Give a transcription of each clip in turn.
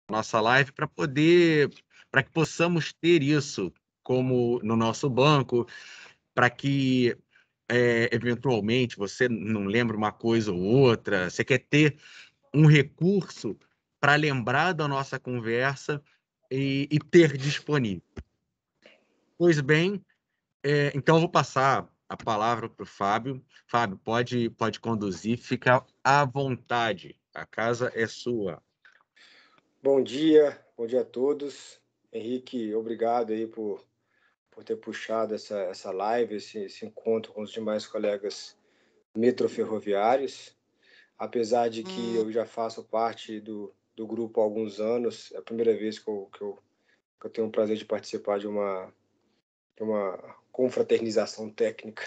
nossa live para que possamos ter isso como no nosso banco, para que eventualmente você não lembra uma coisa ou outra, você quer ter um recurso para lembrar da nossa conversa e ter disponível. Pois bem, então eu vou passar a palavra para o Fábio. Fábio, pode conduzir, fica à vontade. A casa é sua. Bom dia a todos. Henrique, obrigado aí por ter puxado essa live, esse encontro com os demais colegas metroferroviários. Apesar de que eu já faço parte do grupo há alguns anos, é a primeira vez que eu tenho o prazer de participar de uma confraternização técnica.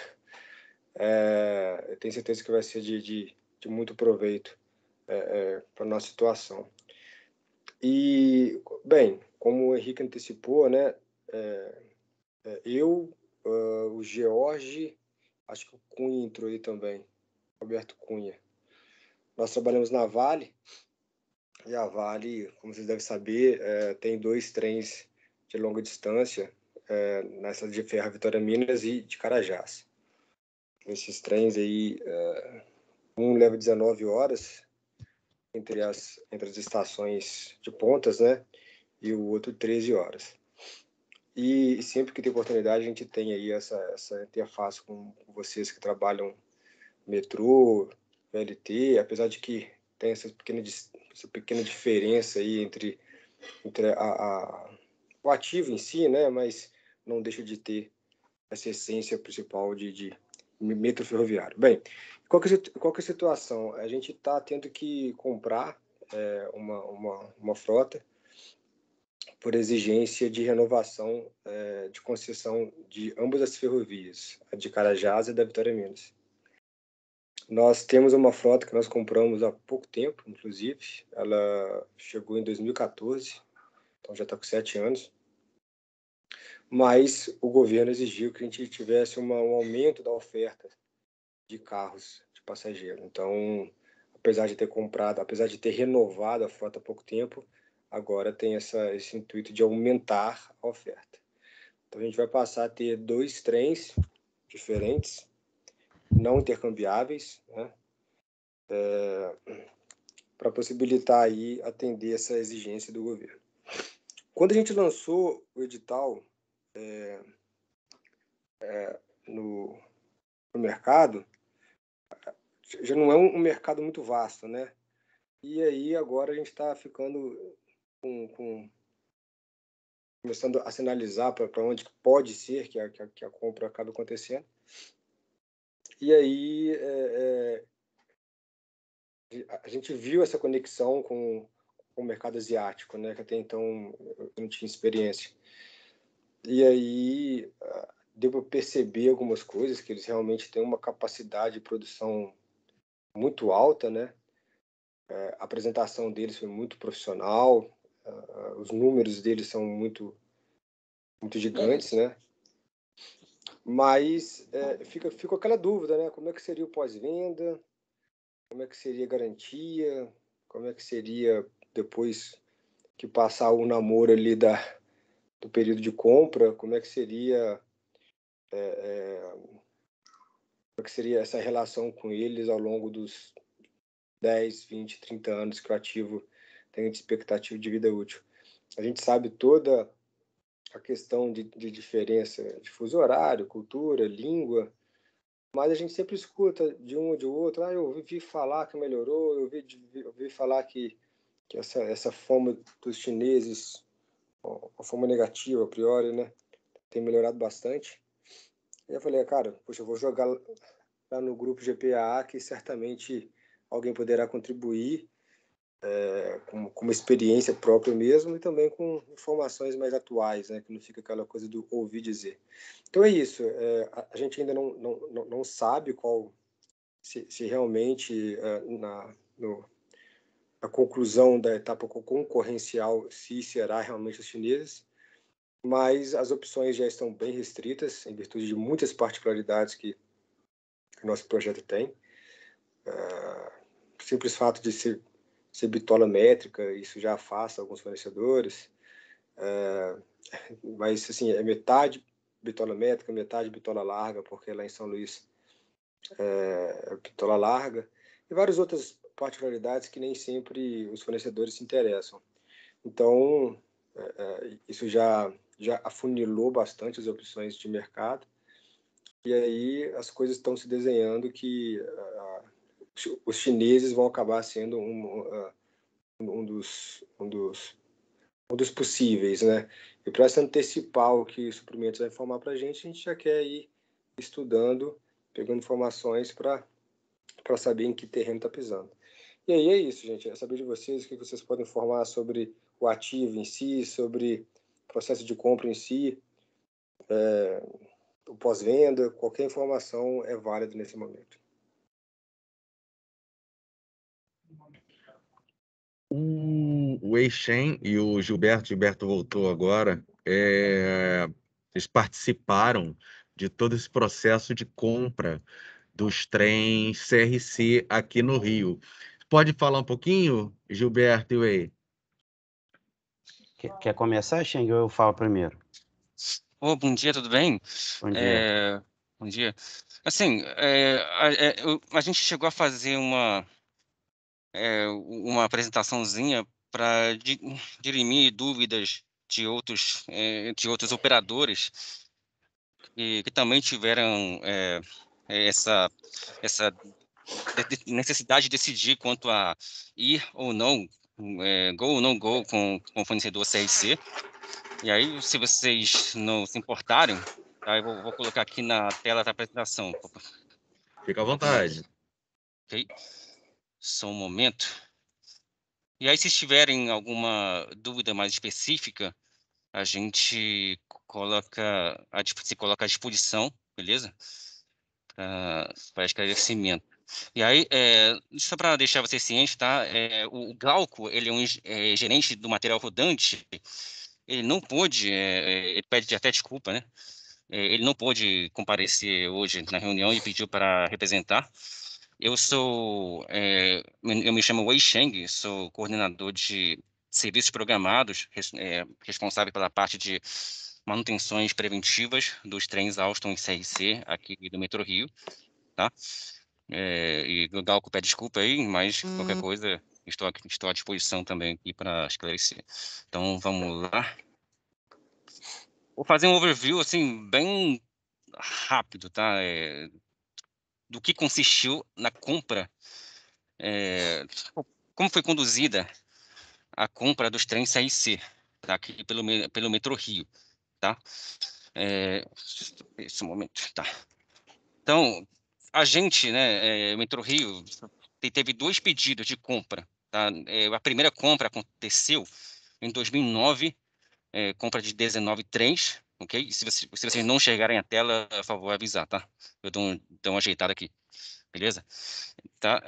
Eu tenho certeza que vai ser de muito proveito para a nossa situação. E, bem, como o Henrique antecipou, né, o George, acho que o Cunha entrou aí também, Roberto Cunha. Nós trabalhamos na Vale, e a Vale, como vocês devem saber, tem 2 trens de longa distância na cidade de Ferro, Vitória Minas e de Carajás. Esses trens aí, um leva 19 horas entre as estações de pontas, né? E o outro 13 horas. E sempre que tem oportunidade, a gente tem aí essa interface com vocês que trabalham metrô, VLT, apesar de que tem essa pequena diferença aí entre o ativo em si, né? Mas não deixa de ter essa essência principal de metro ferroviário. Bem, qual que é a situação? A gente está tendo que comprar uma frota por exigência de renovação de concessão de ambas as ferrovias, a de Carajás e da Vitória Minas. Nós temos uma frota que nós compramos há pouco tempo, inclusive. Ela chegou em 2014, então já está com 7 anos. Mas o governo exigiu que a gente tivesse um aumento da oferta de carros de passageiro. Então, apesar de ter renovado a frota há pouco tempo, agora tem esse intuito de aumentar a oferta. Então, a gente vai passar a ter 2 trens diferentes, não intercambiáveis, né? Para possibilitar aí atender essa exigência do governo. Quando a gente lançou o edital no mercado, já não é um mercado muito vasto, né? E aí agora a gente está ficando começando a sinalizar para onde pode ser que a compra acabe acontecendo. E aí a gente viu essa conexão com o mercado asiático, né? Que até então eu não tinha experiência. E aí deu para perceber algumas coisas, que eles realmente têm uma capacidade de produção muito alta, né? A apresentação deles foi muito profissional, os números deles são muito gigantes, né? Mas fica aquela dúvida, né? Como é que seria o pós-venda? Como é que seria a garantia? Como é que seria depois que passar o namoro ali do período de compra? Como é que seria essa relação com eles ao longo dos 10, 20, 30 anos que o ativo tem de expectativa de vida útil? A gente sabe toda a questão de diferença de fuso horário, cultura, língua, mas a gente sempre escuta de um ou de outro, eu ouvi falar que melhorou, eu ouvi falar que essa fama dos chineses, uma fama negativa a priori, né, tem melhorado bastante. E eu falei, cara, poxa, eu vou jogar lá no grupo GPA, que certamente alguém poderá contribuir com uma experiência própria mesmo e também com informações mais atuais, né, que não fica aquela coisa do ouvir dizer. Então é isso, a gente ainda não sabe se realmente na conclusão da etapa concorrencial se será realmente os chineses, mas as opções já estão bem restritas em virtude de muitas particularidades que o nosso projeto tem. O simples fato de ser ser bitola métrica, isso já afasta alguns fornecedores, mas assim, é metade bitola métrica, metade bitola larga, porque lá em São Luís é bitola larga, e várias outras particularidades que nem sempre os fornecedores se interessam. Então, isso já afunilou bastante as opções de mercado, e aí as coisas estão se desenhando que os chineses vão acabar sendo um dos possíveis, né? E para se antecipar o que o suprimentos vai informar para a gente já quer ir estudando, pegando informações para saber em que terreno está pisando. E aí é isso, gente. É saber de vocês o que vocês podem informar sobre o ativo em si, sobre o processo de compra em si, o pós-venda, qualquer informação é válida nesse momento. O Weixen e o Gilberto voltou agora, eles participaram de todo esse processo de compra dos trens CRC aqui no Rio. Pode falar um pouquinho, Gilberto e Wei? Quer começar, Cheng, ou eu falo primeiro? Bom dia, tudo bem? Bom dia. Bom dia. Assim, a gente chegou a fazer uma apresentaçãozinha para dirimir dúvidas de outros operadores que também tiveram essa necessidade de decidir quanto a ir ou não, go ou não go com o fornecedor CRC. E aí, se vocês não se importarem, tá, eu vou colocar aqui na tela da apresentação. Fica à vontade. Ok? Só um momento. E aí, se tiverem alguma dúvida mais específica, a gente se coloca à disposição, beleza? Para esclarecimento. E aí, só para deixar vocês cientes, tá? O Glauco, ele é um gerente do material rodante. Ele não pôde, ele pede até desculpa, né? Ele não pôde comparecer hoje na reunião e pediu para representar. Eu me chamo Wei Sheng, sou coordenador de serviços programados, responsável pela parte de manutenções preventivas dos trens Alstom e CRC aqui do Metrô Rio, tá? E o Galco pede desculpa aí, mas qualquer coisa estou à disposição também aqui para esclarecer. Então vamos lá. Vou fazer um overview assim bem rápido, tá? Do que consistiu na compra, como foi conduzida a compra dos trens CRC, tá? Aqui pelo Metrô Rio, tá? Esse momento, tá? Então, a gente, né, Metrô Rio, teve 2 pedidos de compra, tá? A primeira compra aconteceu em 2009, compra de 19 trens, ok? Se vocês não chegarem à tela, por favor, avisar, tá? Eu dou uma ajeitada aqui, beleza? Tá?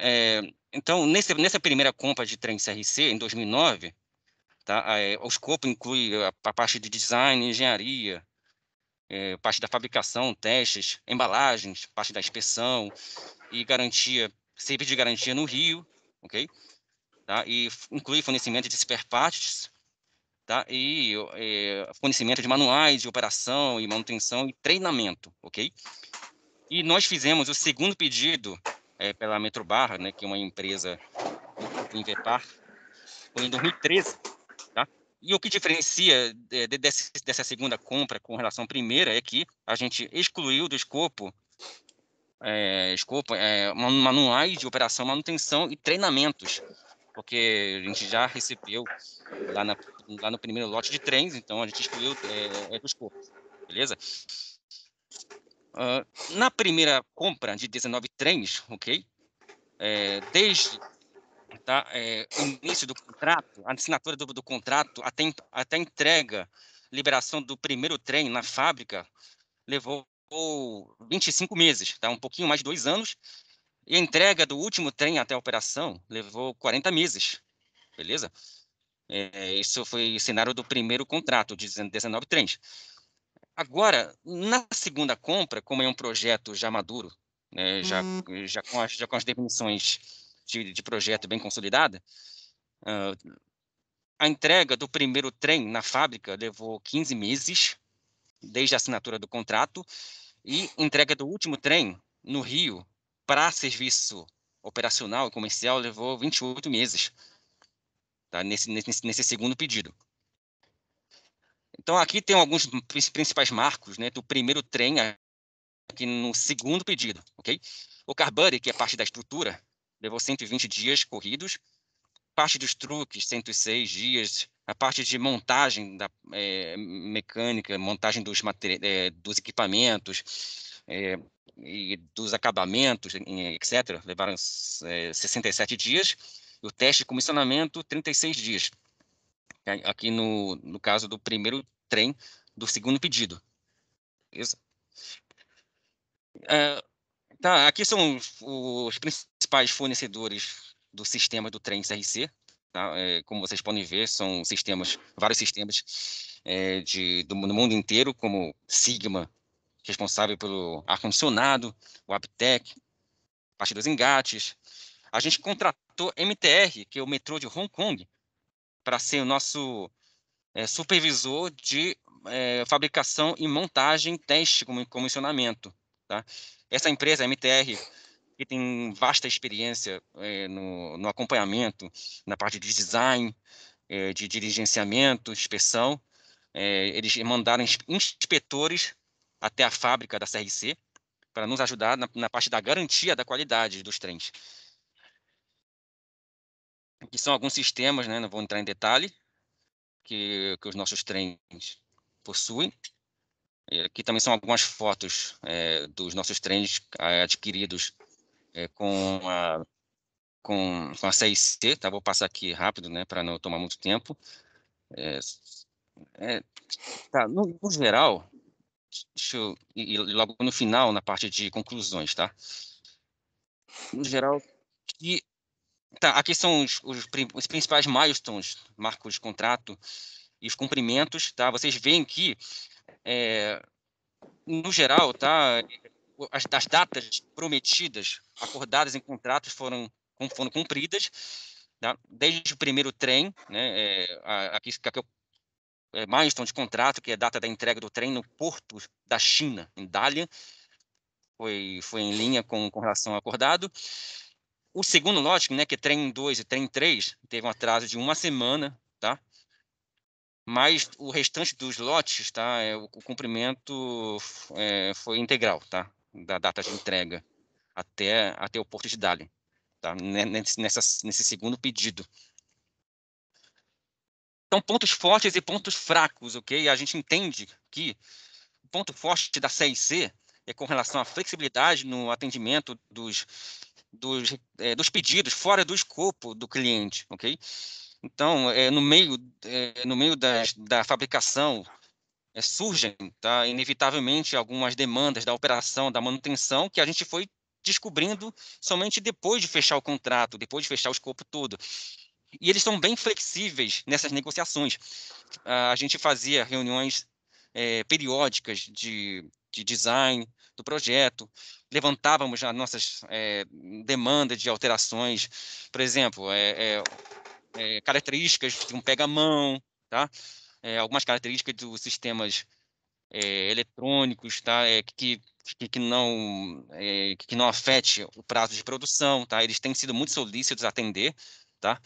Então, nessa primeira compra de trem CRC, em 2009, tá? O escopo inclui a parte de design, engenharia, parte da fabricação, testes, embalagens, parte da inspeção e garantia, serviço de garantia no Rio, ok? Tá? E inclui fornecimento de spare parts, tá? E fornecimento de manuais de operação e manutenção e treinamento, ok? E nós fizemos o segundo pedido pela Metrobarra, né, que é uma empresa do grupo Invepar, foi em 2013, tá? E o que diferencia dessa segunda compra com relação à primeira é que a gente excluiu do escopo manuais de operação, manutenção e treinamentos, porque a gente já recebeu lá no primeiro lote de trens, então a gente excluiu do escopo, beleza? Na primeira compra de 19 trens, ok? Desde o início do contrato, a assinatura do contrato, até a entrega, liberação do primeiro trem na fábrica, levou 25 meses, tá? Um pouquinho mais de 2 anos. E a entrega do último trem até a operação levou 40 meses, beleza? Isso foi o cenário do primeiro contrato, de 19 trens. Agora, na segunda compra, como é um projeto já maduro, né, já com as definições de projeto bem consolidada, A entrega do primeiro trem na fábrica levou 15 meses, desde a assinatura do contrato, e entrega do último trem no Rio para serviço operacional e comercial levou 28 meses, tá? Nesse segundo pedido. Então, aqui tem alguns principais marcos, né, do primeiro trem aqui no segundo pedido, ok? O Carbuddy, que é parte da estrutura, levou 120 dias corridos. Parte dos truques, 106 dias. A parte de montagem da mecânica, montagem dos equipamentos e dos acabamentos, etc., levaram 67 dias. E o teste de comissionamento, 36 dias. Aqui no caso do primeiro trem do segundo pedido. Isso. Tá, aqui são os principais fornecedores do sistema do trem CRC. Tá? Como vocês podem ver, são vários sistemas no mundo inteiro, como Sigma, responsável pelo ar-condicionado, o Aptec, parte dos engates. A gente contratou MTR, que é o metrô de Hong Kong, para ser o nosso supervisor de fabricação e montagem, teste e comissionamento. Tá? Essa empresa, a MTR, que tem vasta experiência no acompanhamento, na parte de design, de diligenciamento, inspeção. Eles mandaram inspetores até a fábrica da CRC para nos ajudar na parte da garantia da qualidade dos trens. Aqui são alguns sistemas, né, não vou entrar em detalhe, que os nossos trens possuem. Aqui também são algumas fotos dos nossos trens adquiridos com a CIC, tá? Vou passar aqui rápido, né, para não tomar muito tempo. Tá, no geral, deixa eu ir logo no final, na parte de conclusões, tá? No geral, aqui são os principais milestones, marcos de contrato e os cumprimentos, tá? Vocês veem que, no geral, tá? As datas prometidas, acordadas em contratos foram cumpridas, tá? Desde o primeiro trem, né? Aqui milestone de contrato, que é a data da entrega do trem no porto da China, em Dalian, foi em linha com relação ao acordado. O segundo lote, né, que é trem 2 e trem 3, teve um atraso de 1 semana, tá? Mas o restante dos lotes, tá, o cumprimento foi integral, tá? Da data de entrega até o porto de Dalian, tá? Nesse segundo pedido. Então, pontos fortes e pontos fracos, ok? A gente entende que o ponto forte da CIC é com relação à flexibilidade no atendimento dos pedidos fora do escopo do cliente, ok? Então, no meio da fabricação, surgem, tá, inevitavelmente algumas demandas da operação, da manutenção, que a gente foi descobrindo somente depois de fechar o contrato, depois de fechar o escopo todo. E eles são bem flexíveis nessas negociações. A gente fazia reuniões periódicas de design do projeto, levantávamos as nossas demandas de alterações, por exemplo, características de um pega-mão, tá? Algumas características dos sistemas eletrônicos, tá? Que não afete o prazo de produção, tá? Eles têm sido muito solícitos a atender, tá?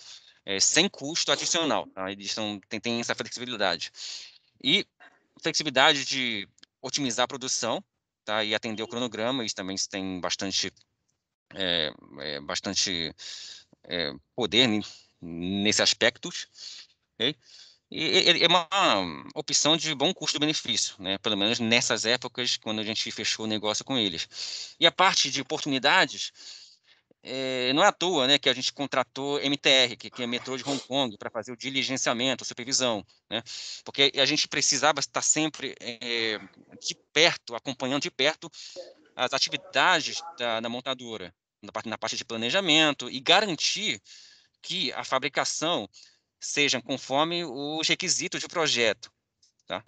Sem custo adicional, tá? Eles têm essa flexibilidade. E flexibilidade de otimizar a produção, tá? E atender o cronograma, isso também tem bastante poder nesse aspecto, okay? E é uma opção de bom custo-benefício, né? Pelo menos nessas épocas, quando a gente fechou o negócio com eles. E a parte de oportunidades, não é à toa, né, que a gente contratou MTR, que é Metrô de Hong Kong, para fazer o diligenciamento, a supervisão, né? Porque a gente precisava estar sempre de perto, acompanhando de perto as atividades da montadora, na parte de planejamento, e garantir que a fabricação seja conforme os requisitos do projeto, tá?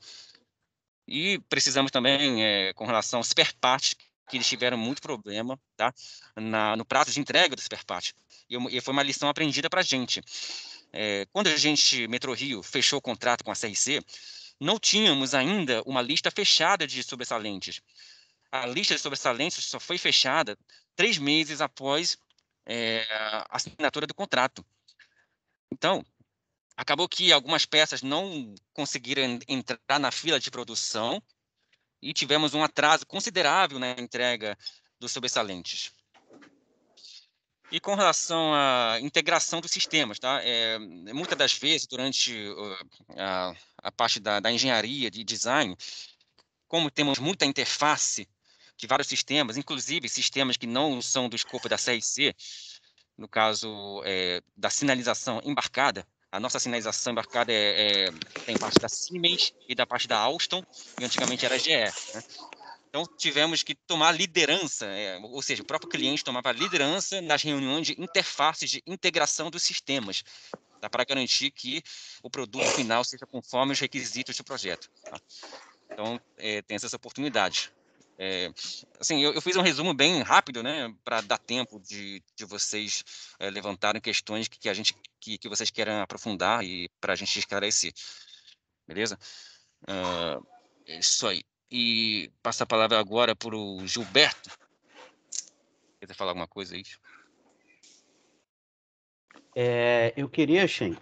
E precisamos também, com relação aos spare parts, que eles tiveram muito problema, tá? No prazo de entrega do spare part. E foi uma lição aprendida para a gente. quando a gente, Metrorio, fechou o contrato com a CRC, não tínhamos ainda uma lista fechada de sobressalentes. A lista de sobressalentes só foi fechada 3 meses após a assinatura do contrato. Então, acabou que algumas peças não conseguiram entrar na fila de produção e tivemos um atraso considerável na entrega dos sobressalentes. E com relação à integração dos sistemas, tá? Muitas das vezes, durante a parte da engenharia, de design, como temos muita interface de vários sistemas, inclusive sistemas que não são do escopo da CRC, no caso da sinalização embarcada, a nossa sinalização embarcada tem parte da Siemens e da parte da Alstom, e antigamente era GE, né? Então, tivemos que tomar liderança, ou seja, o próprio cliente tomava liderança nas reuniões de interfaces de integração dos sistemas, tá, para garantir que o produto final seja conforme os requisitos do projeto. Tá? Então, tem essas oportunidades. Assim, eu fiz um resumo bem rápido, né, para dar tempo de vocês levantarem questões que vocês queiram aprofundar e para a gente esclarecer. Beleza? É isso aí. E passa a palavra agora para o Gilberto. Quer falar alguma coisa aí? Eu queria, Shen,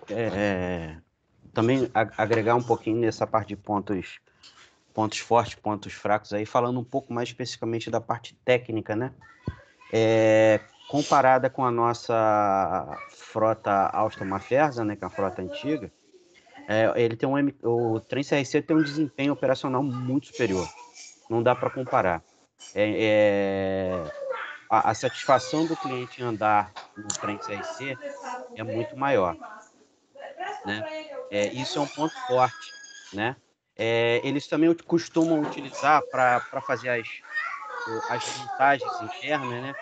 também agregar um pouquinho nessa parte de pontos fortes, pontos fracos aí, falando um pouco mais especificamente da parte técnica, né? Comparada com a nossa frota Alstom Mafersa, né, que é a frota antiga, ele tem o trem CRC tem um desempenho operacional muito superior. Não dá para comparar. A satisfação do cliente em andar no trem CRC é muito maior, né? Isso é um ponto forte, né? Eles também costumam utilizar para fazer as montagens internas, né?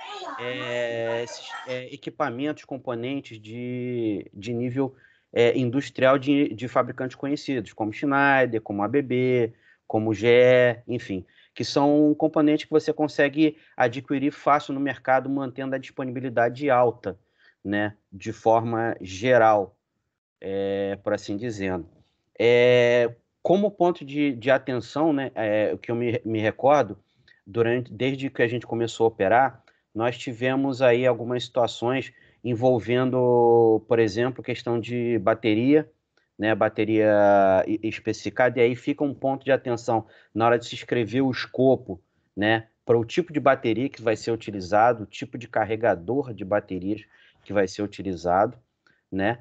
Esses equipamentos, componentes de nível industrial de fabricantes conhecidos, como Schneider, como ABB, como GE, enfim, que são componentes que você consegue adquirir fácil no mercado, mantendo a disponibilidade alta, né? De forma geral, por assim dizendo. Como ponto de atenção, né? O que eu me recordo, desde que a gente começou a operar, nós tivemos aí algumas situações envolvendo, por exemplo, questão de bateria, né, bateria especificada, e aí fica um ponto de atenção na hora de se escrever o escopo, né, para o tipo de bateria que vai ser utilizado, o tipo de carregador de baterias que vai ser utilizado, né?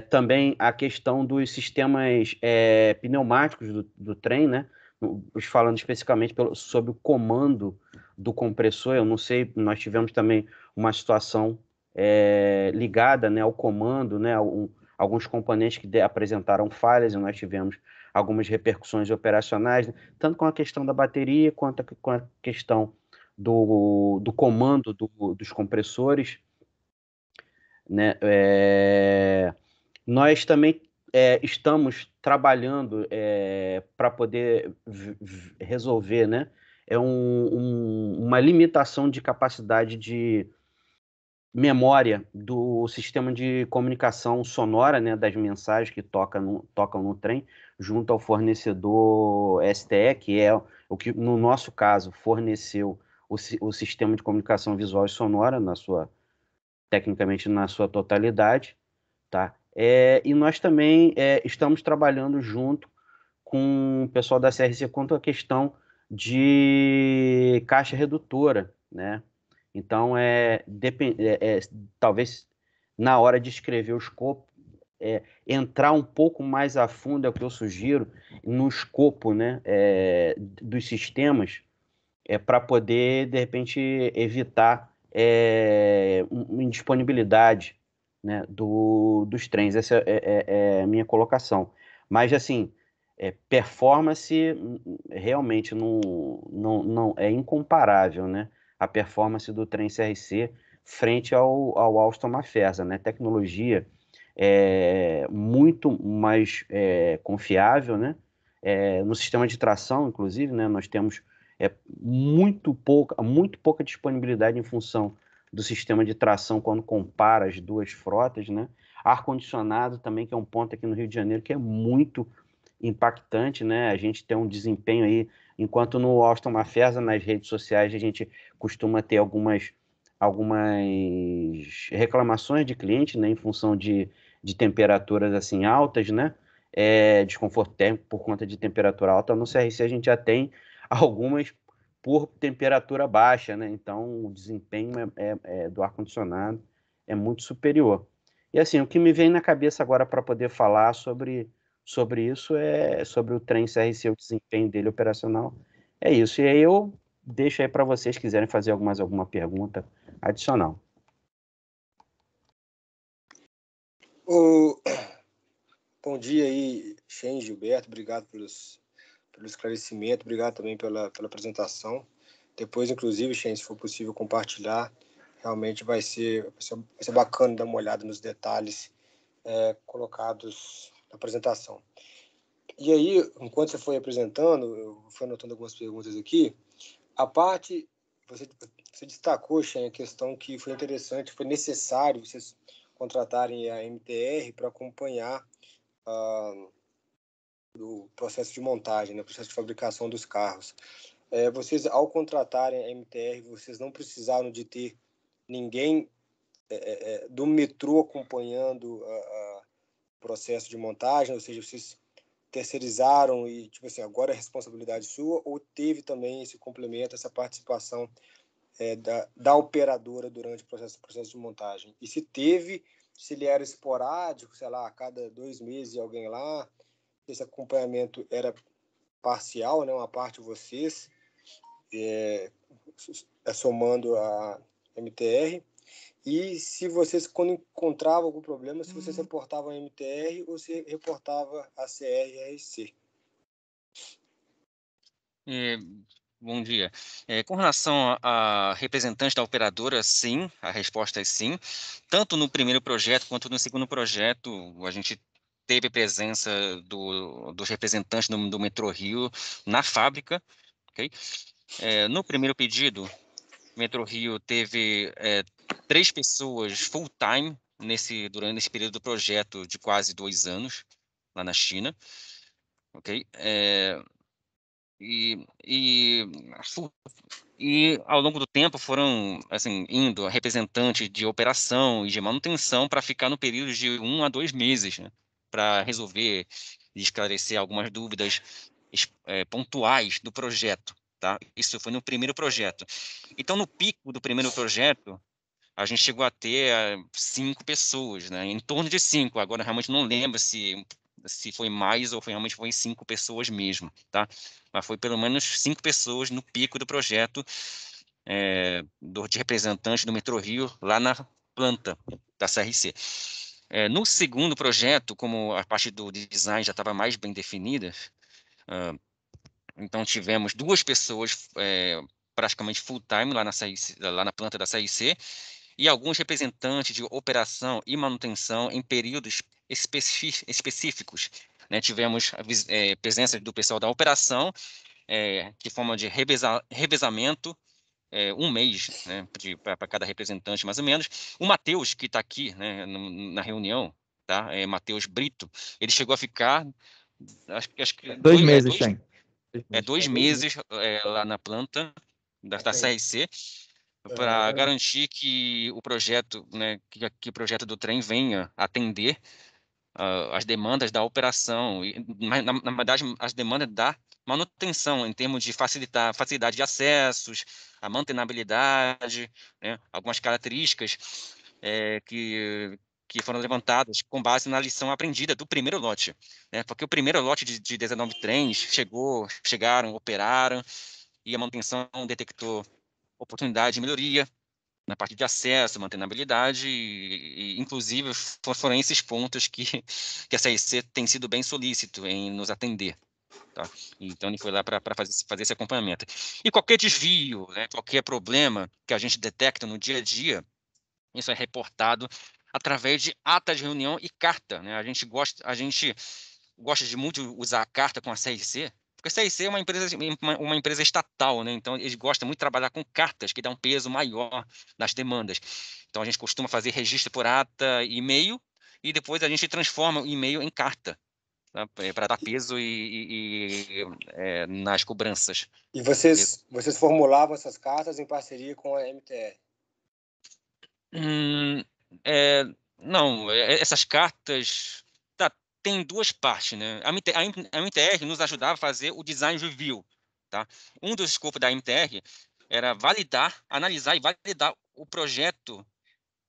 Também a questão dos sistemas pneumáticos do trem, né? Falando especificamente sobre o comando do compressor, eu não sei, nós tivemos também uma situação ligada, né, ao comando, né, alguns componentes que apresentaram falhas, e nós tivemos algumas repercussões operacionais, né, tanto com a questão da bateria, quanto com a questão do comando dos compressores, né? Nós também estamos trabalhando para poder resolver, né? Uma limitação de capacidade de memória do sistema de comunicação sonora, né, das mensagens que tocam no trem, junto ao fornecedor STE, que é o que, no nosso caso, forneceu o sistema de comunicação visual e sonora, tecnicamente na sua totalidade, tá? E nós também estamos trabalhando junto com o pessoal da CRC quanto à questão de caixa redutora, né? Então, talvez na hora de escrever o escopo, entrar um pouco mais a fundo, é o que eu sugiro, no escopo, né, dos sistemas, para poder, de repente, evitar uma indisponibilidade, né, dos trens. Essa é a minha colocação. Mas, assim, performance realmente não é incomparável, né? A performance do trem CRC frente ao Alstom Mafersa, né? Tecnologia muito mais confiável, né? No sistema de tração, inclusive, né? Nós temos muito pouca disponibilidade em função do sistema de tração quando compara as duas frotas, né? Ar-condicionado também, que é um ponto aqui no Rio de Janeiro que é muito impactante, né? A gente tem um desempenho aí, enquanto no Austin Mafesa, nas redes sociais, a gente costuma ter algumas reclamações de cliente, né, em função de temperaturas assim altas, né? Desconforto térmico por conta de temperatura alta. No CRC a gente já tem algumas por temperatura baixa, né? Então o desempenho do ar-condicionado é muito superior. E assim, o que me vem na cabeça agora para poder falar sobre isso sobre o trem CRC, o desempenho dele operacional. É isso. E aí eu deixo aí para vocês quiserem fazer alguma pergunta adicional. Bom dia aí, Xen, Gilberto, obrigado pelo esclarecimento, obrigado também pela apresentação. Depois, inclusive, Xen, se for possível compartilhar, realmente vai ser bacana dar uma olhada nos detalhes colocados na apresentação. E aí, enquanto você foi apresentando, eu fui anotando algumas perguntas aqui. A parte, você destacou, Xen, a questão que foi interessante, foi necessário vocês contratarem a MTR para acompanhar o processo de montagem, né, o processo de fabricação dos carros. Vocês, ao contratarem a MTR, vocês não precisaram de ter ninguém do metrô acompanhando o processo de montagem, ou seja, vocês terceirizaram e, tipo assim, agora é responsabilidade sua, ou teve também esse complemento, essa participação da operadora durante o processo de montagem? E se teve, se ele era esporádico, sei lá, a cada 2 meses alguém lá, esse acompanhamento era parcial, né, uma parte vocês, somando a MTR, e se vocês, quando encontravam algum problema, se vocês reportavam a MTR ou se reportava a CRRC. Bom dia. Com relação a representante da operadora, sim, a resposta é sim. Tanto no primeiro projeto quanto no segundo projeto, a gente teve presença dos representantes do Metrô Rio na fábrica. Okay? No primeiro pedido, o Metrô Rio teve 3 pessoas full-time durante esse período do projeto de quase 2 anos, lá na China. Okay? E ao longo do tempo foram assim, indo representantes de operação e de manutenção para ficar no período de 1 a 2 meses, né, para resolver e esclarecer algumas dúvidas pontuais do projeto. Tá? Isso foi no primeiro projeto. Então, no pico do primeiro projeto, a gente chegou a ter 5 pessoas, né? Em torno de 5. Agora, realmente não lembro se foi mais ou realmente foi 5 pessoas mesmo, tá? Mas foi pelo menos 5 pessoas no pico do projeto de representante do Metrô Rio lá na planta da CRC. No segundo projeto, como a parte do design já estava mais bem definida, então tivemos 2 pessoas praticamente full-time lá na planta da CRC, e alguns representantes de operação e manutenção em períodos específicos. Né? Tivemos presença do pessoal da operação, de forma de revezamento, 1 mês, né, para cada representante, mais ou menos. O Matheus, que está aqui, né, na reunião, tá? Matheus Brito, ele chegou a ficar, acho que 2 meses, Xen. 2 meses lá na planta da CRC, para garantir que o projeto, né, que o projeto do trem venha atender as demandas da operação, mas, na verdade, as demandas da manutenção, em termos de facilidade de acessos, a mantenabilidade, né, algumas características que foram levantadas com base na lição aprendida do primeiro lote. Né, porque o primeiro lote de 19 trens chegaram, operaram, e a manutenção detectou oportunidade de melhoria na parte de acesso, mantenabilidade, e inclusive foram esses pontos que a CRC tem sido bem solícito em nos atender. Tá? Então, ele foi lá para fazer esse acompanhamento. E qualquer desvio, né, qualquer problema que a gente detecta no dia a dia, isso é reportado através de ata de reunião e carta. Né? A gente gosta de muito usar a carta com a CRC, porque a CRC é uma empresa estatal, né? Então eles gostam muito de trabalhar com cartas, que dá um peso maior nas demandas. Então a gente costuma fazer registro por ata e e-mail, e depois a gente transforma o e-mail em carta, tá? Para dar peso nas cobranças. E vocês formulavam essas cartas em parceria com a MTR? Não, essas cartas tem duas partes, né? A MTR nos ajudava a fazer o design review, tá? Um dos escopos da MTR era analisar e validar o projeto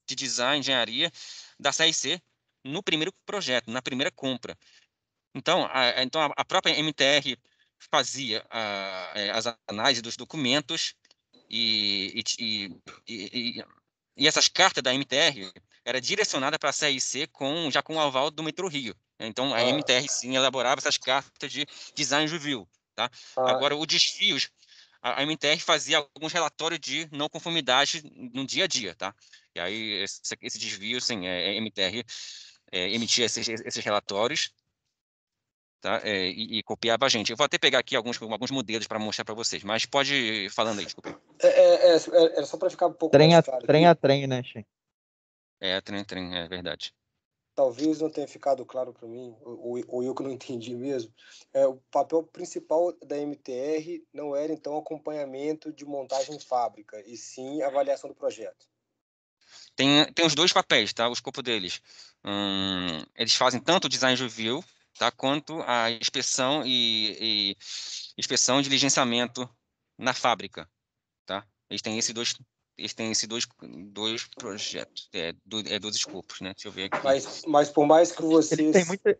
de design, engenharia da CRC no primeiro projeto, na primeira compra. Então, a própria MTR fazia as análises dos documentos e essas cartas da MTR era direcionada para a CRC já com o aval do Metrô Rio. Então, a MTR, sim, elaborava essas cartas de design review. Tá? Agora, os desfios, a MTR fazia alguns relatórios de não conformidade no dia a dia. Tá? E aí, esse desvio, sim, a MTR emitia esses relatórios, tá? E copiava a gente. Eu vou até pegar aqui alguns modelos para mostrar para vocês, mas pode ir falando aí, desculpa. Era só para ficar um pouco mais claro. Trem a trem, né, Shen? Trem, é verdade. Talvez não tenha ficado claro para mim, ou eu que não entendi mesmo. O papel principal da MTR não era, então, acompanhamento de montagem em fábrica, e sim avaliação do projeto. Tem os dois papéis, tá? O escopo deles. Eles fazem tanto o design review, tá? Quanto a inspeção e inspeção de licenciamento na fábrica, tá? Eles têm esses dois projetos, dois escopos, né? Deixa eu ver aqui. Mas por mais que vocês... Tem muita...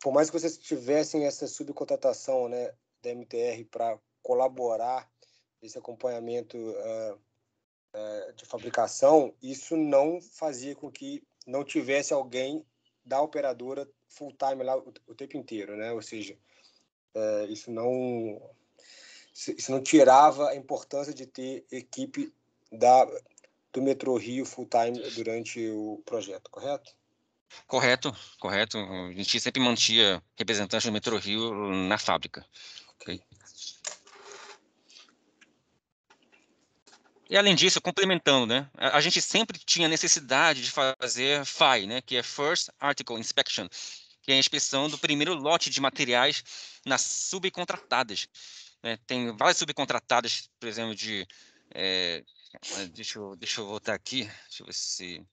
Por mais que vocês tivessem essa subcontratação, né, da MTR para colaborar nesse acompanhamento de fabricação, isso não fazia com que não tivesse alguém da operadora full time lá o tempo inteiro, né? Ou seja, isso não tirava a importância de ter equipe do Metrô Rio full time durante o projeto, correto? Correto. A gente sempre mantinha representantes do Metrô Rio na fábrica. Okay? E além disso, complementando, né? A gente sempre tinha necessidade de fazer FAI, né? Que é First Article Inspection, que é a inspeção do primeiro lote de materiais nas subcontratadas. Né? Tem várias subcontratadas, por exemplo, deixa eu voltar aqui, deixa eu ver se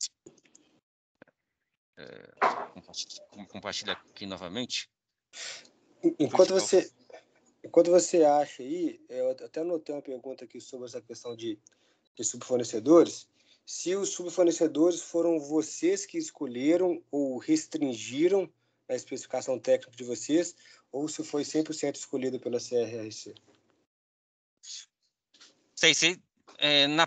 compartilhar aqui novamente. Enquanto você acha aí, eu até anotei uma pergunta aqui sobre essa questão de subfornecedores. Se os subfornecedores foram vocês que escolheram ou restringiram a especificação técnica de vocês, ou se foi 100% escolhido pela CRRC? CRC, na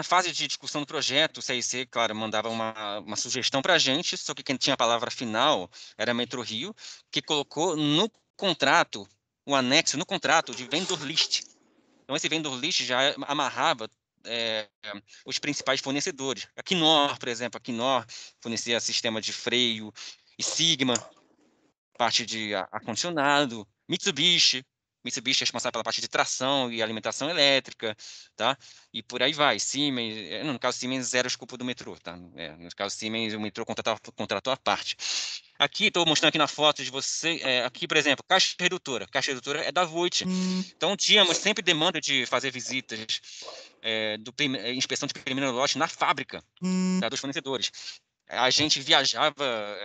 fase de discussão do projeto, o CRC, claro, mandava uma sugestão para a gente, só que quem tinha a palavra final era a Metrô Rio, que colocou no contrato, o anexo no contrato de vendor list. Então, esse vendor list já amarrava os principais fornecedores. A Knorr, por exemplo, fornecia sistema de freio, e Sigma, parte de ar-condicionado, Mitsubishi é responsável pela parte de tração e alimentação elétrica, tá? E por aí vai. Siemens, no caso Siemens era o escopo do metrô, tá? No caso Siemens, o metrô contratou a parte. Aqui, estou mostrando aqui na foto de você, aqui, por exemplo, caixa redutora. Caixa redutora é da Voith. Então, tínhamos sempre demanda de fazer visitas, inspeção de primeiro lote na fábrica, tá, dos fornecedores. A gente viajava,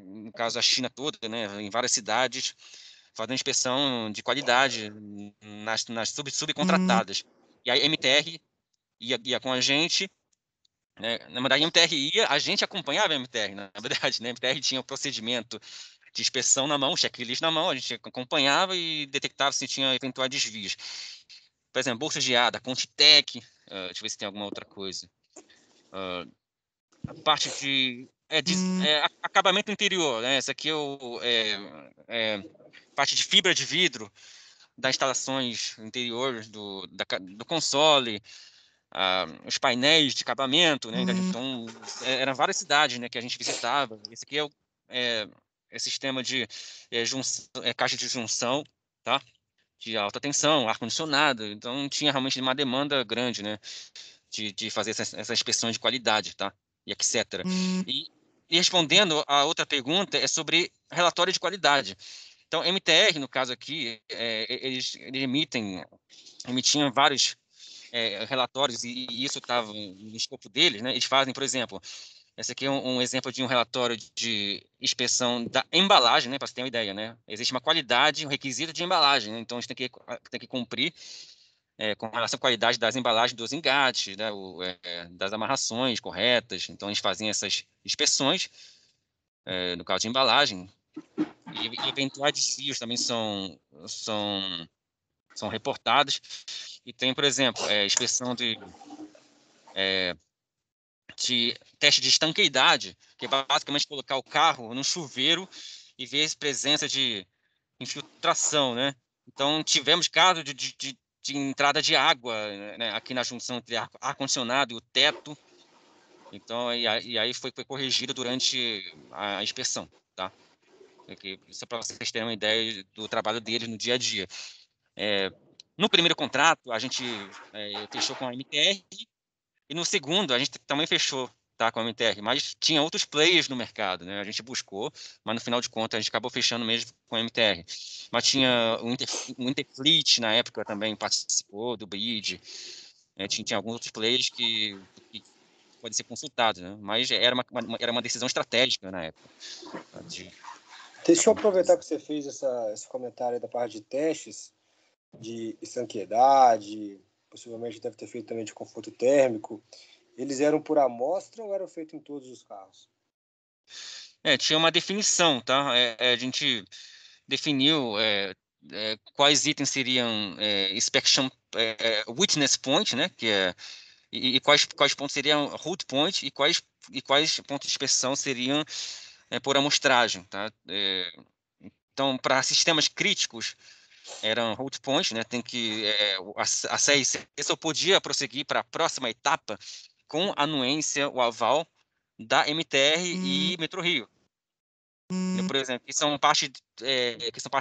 no caso a China toda, né, em várias cidades, fazendo inspeção de qualidade nas subcontratadas. E aí a MTR ia com a gente, né? Na verdade, a MTR ia, a gente acompanhava a MTR, na verdade, né? A MTR tinha o procedimento de inspeção na mão, checklist na mão, a gente acompanhava e detectava se tinha eventuais desvios. Por exemplo, bolsa de ADA, Contitec, deixa eu ver se tem alguma outra coisa. A parte de acabamento interior, né? Essa aqui é parte de fibra de vidro das instalações interiores do console, os painéis de acabamento, né? Então, eram várias cidades, né, que a gente visitava. Esse aqui é sistema de caixa de junção, tá? De alta tensão, ar-condicionado. Então, tinha realmente uma demanda grande, né, de fazer essa inspeção de qualidade, tá? e etc. E respondendo a outra pergunta, é sobre relatório de qualidade. Então, MTR, no caso aqui, eles emitiam vários relatórios, e isso estava no escopo deles, né? Eles fazem, por exemplo, esse aqui é um exemplo de um relatório de inspeção da embalagem, né? Para você ter uma ideia, né? Existe uma qualidade, um requisito de embalagem, né? Então, a gente tem que cumprir com relação à qualidade das embalagens dos engates, né? Das amarrações corretas. Então, eles fazem essas inspeções, no caso de embalagem, e eventuais desvios também são reportados. E tem, por exemplo, inspeção de teste de estanqueidade, que é basicamente colocar o carro no chuveiro e ver a presença de infiltração, né? Então, tivemos casos de entrada de água, né, aqui na junção entre ar-condicionado e o teto. Então, e aí foi corrigido durante a inspeção, tá? Isso é para vocês terem uma ideia do trabalho deles no dia a dia. No primeiro contrato, a gente fechou com a MTR, e no segundo, a gente também fechou, tá, com a MTR, mas tinha outros players no mercado, né? A gente buscou, mas no final de contas a gente acabou fechando mesmo com a MTR. Mas tinha o Interfleet na época também participou do bid, tinha alguns outros players que podem ser consultados, né? Mas era uma decisão estratégica na época. Tá, Deixa eu aproveitar que você fez esse comentário da parte de testes, de estanqueidade, possivelmente deve ter feito também de conforto térmico. Eles eram por amostra ou eram feitos em todos os carros? Tinha uma definição, tá? A gente definiu quais itens seriam inspection witness point, né? E quais pontos seriam root point e quais pontos de inspeção seriam por amostragem, tá? Então, para sistemas críticos, eram root points, né? Tem que a CIC só podia prosseguir para a próxima etapa com a anuência, o aval da MTR e Metrorio. Por exemplo, que são parte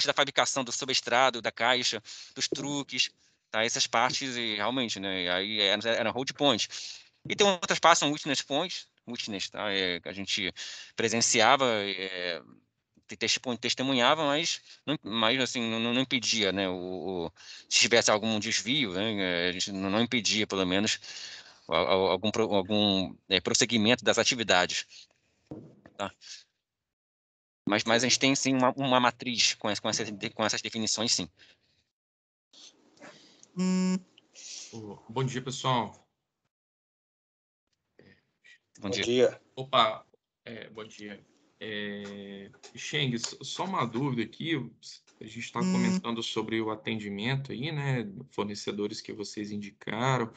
da fabricação do substrato, da caixa, dos truques, tá? Essas partes, e realmente, né? E aí eram hold points. E tem outras partes, são witness, tá? A gente presenciava, testemunhava, mas assim, não impedia, né? Se tivesse algum desvio, né? A gente não impedia, pelo menos, algum prosseguimento das atividades, tá? Mas a gente tem, sim, uma matriz com essas definições, sim. Bom dia, pessoal. Bom Bom dia. dia. Opa, bom dia. Cheng, só uma dúvida aqui. A gente está comentando sobre o atendimento aí, né? Fornecedores que vocês indicaram.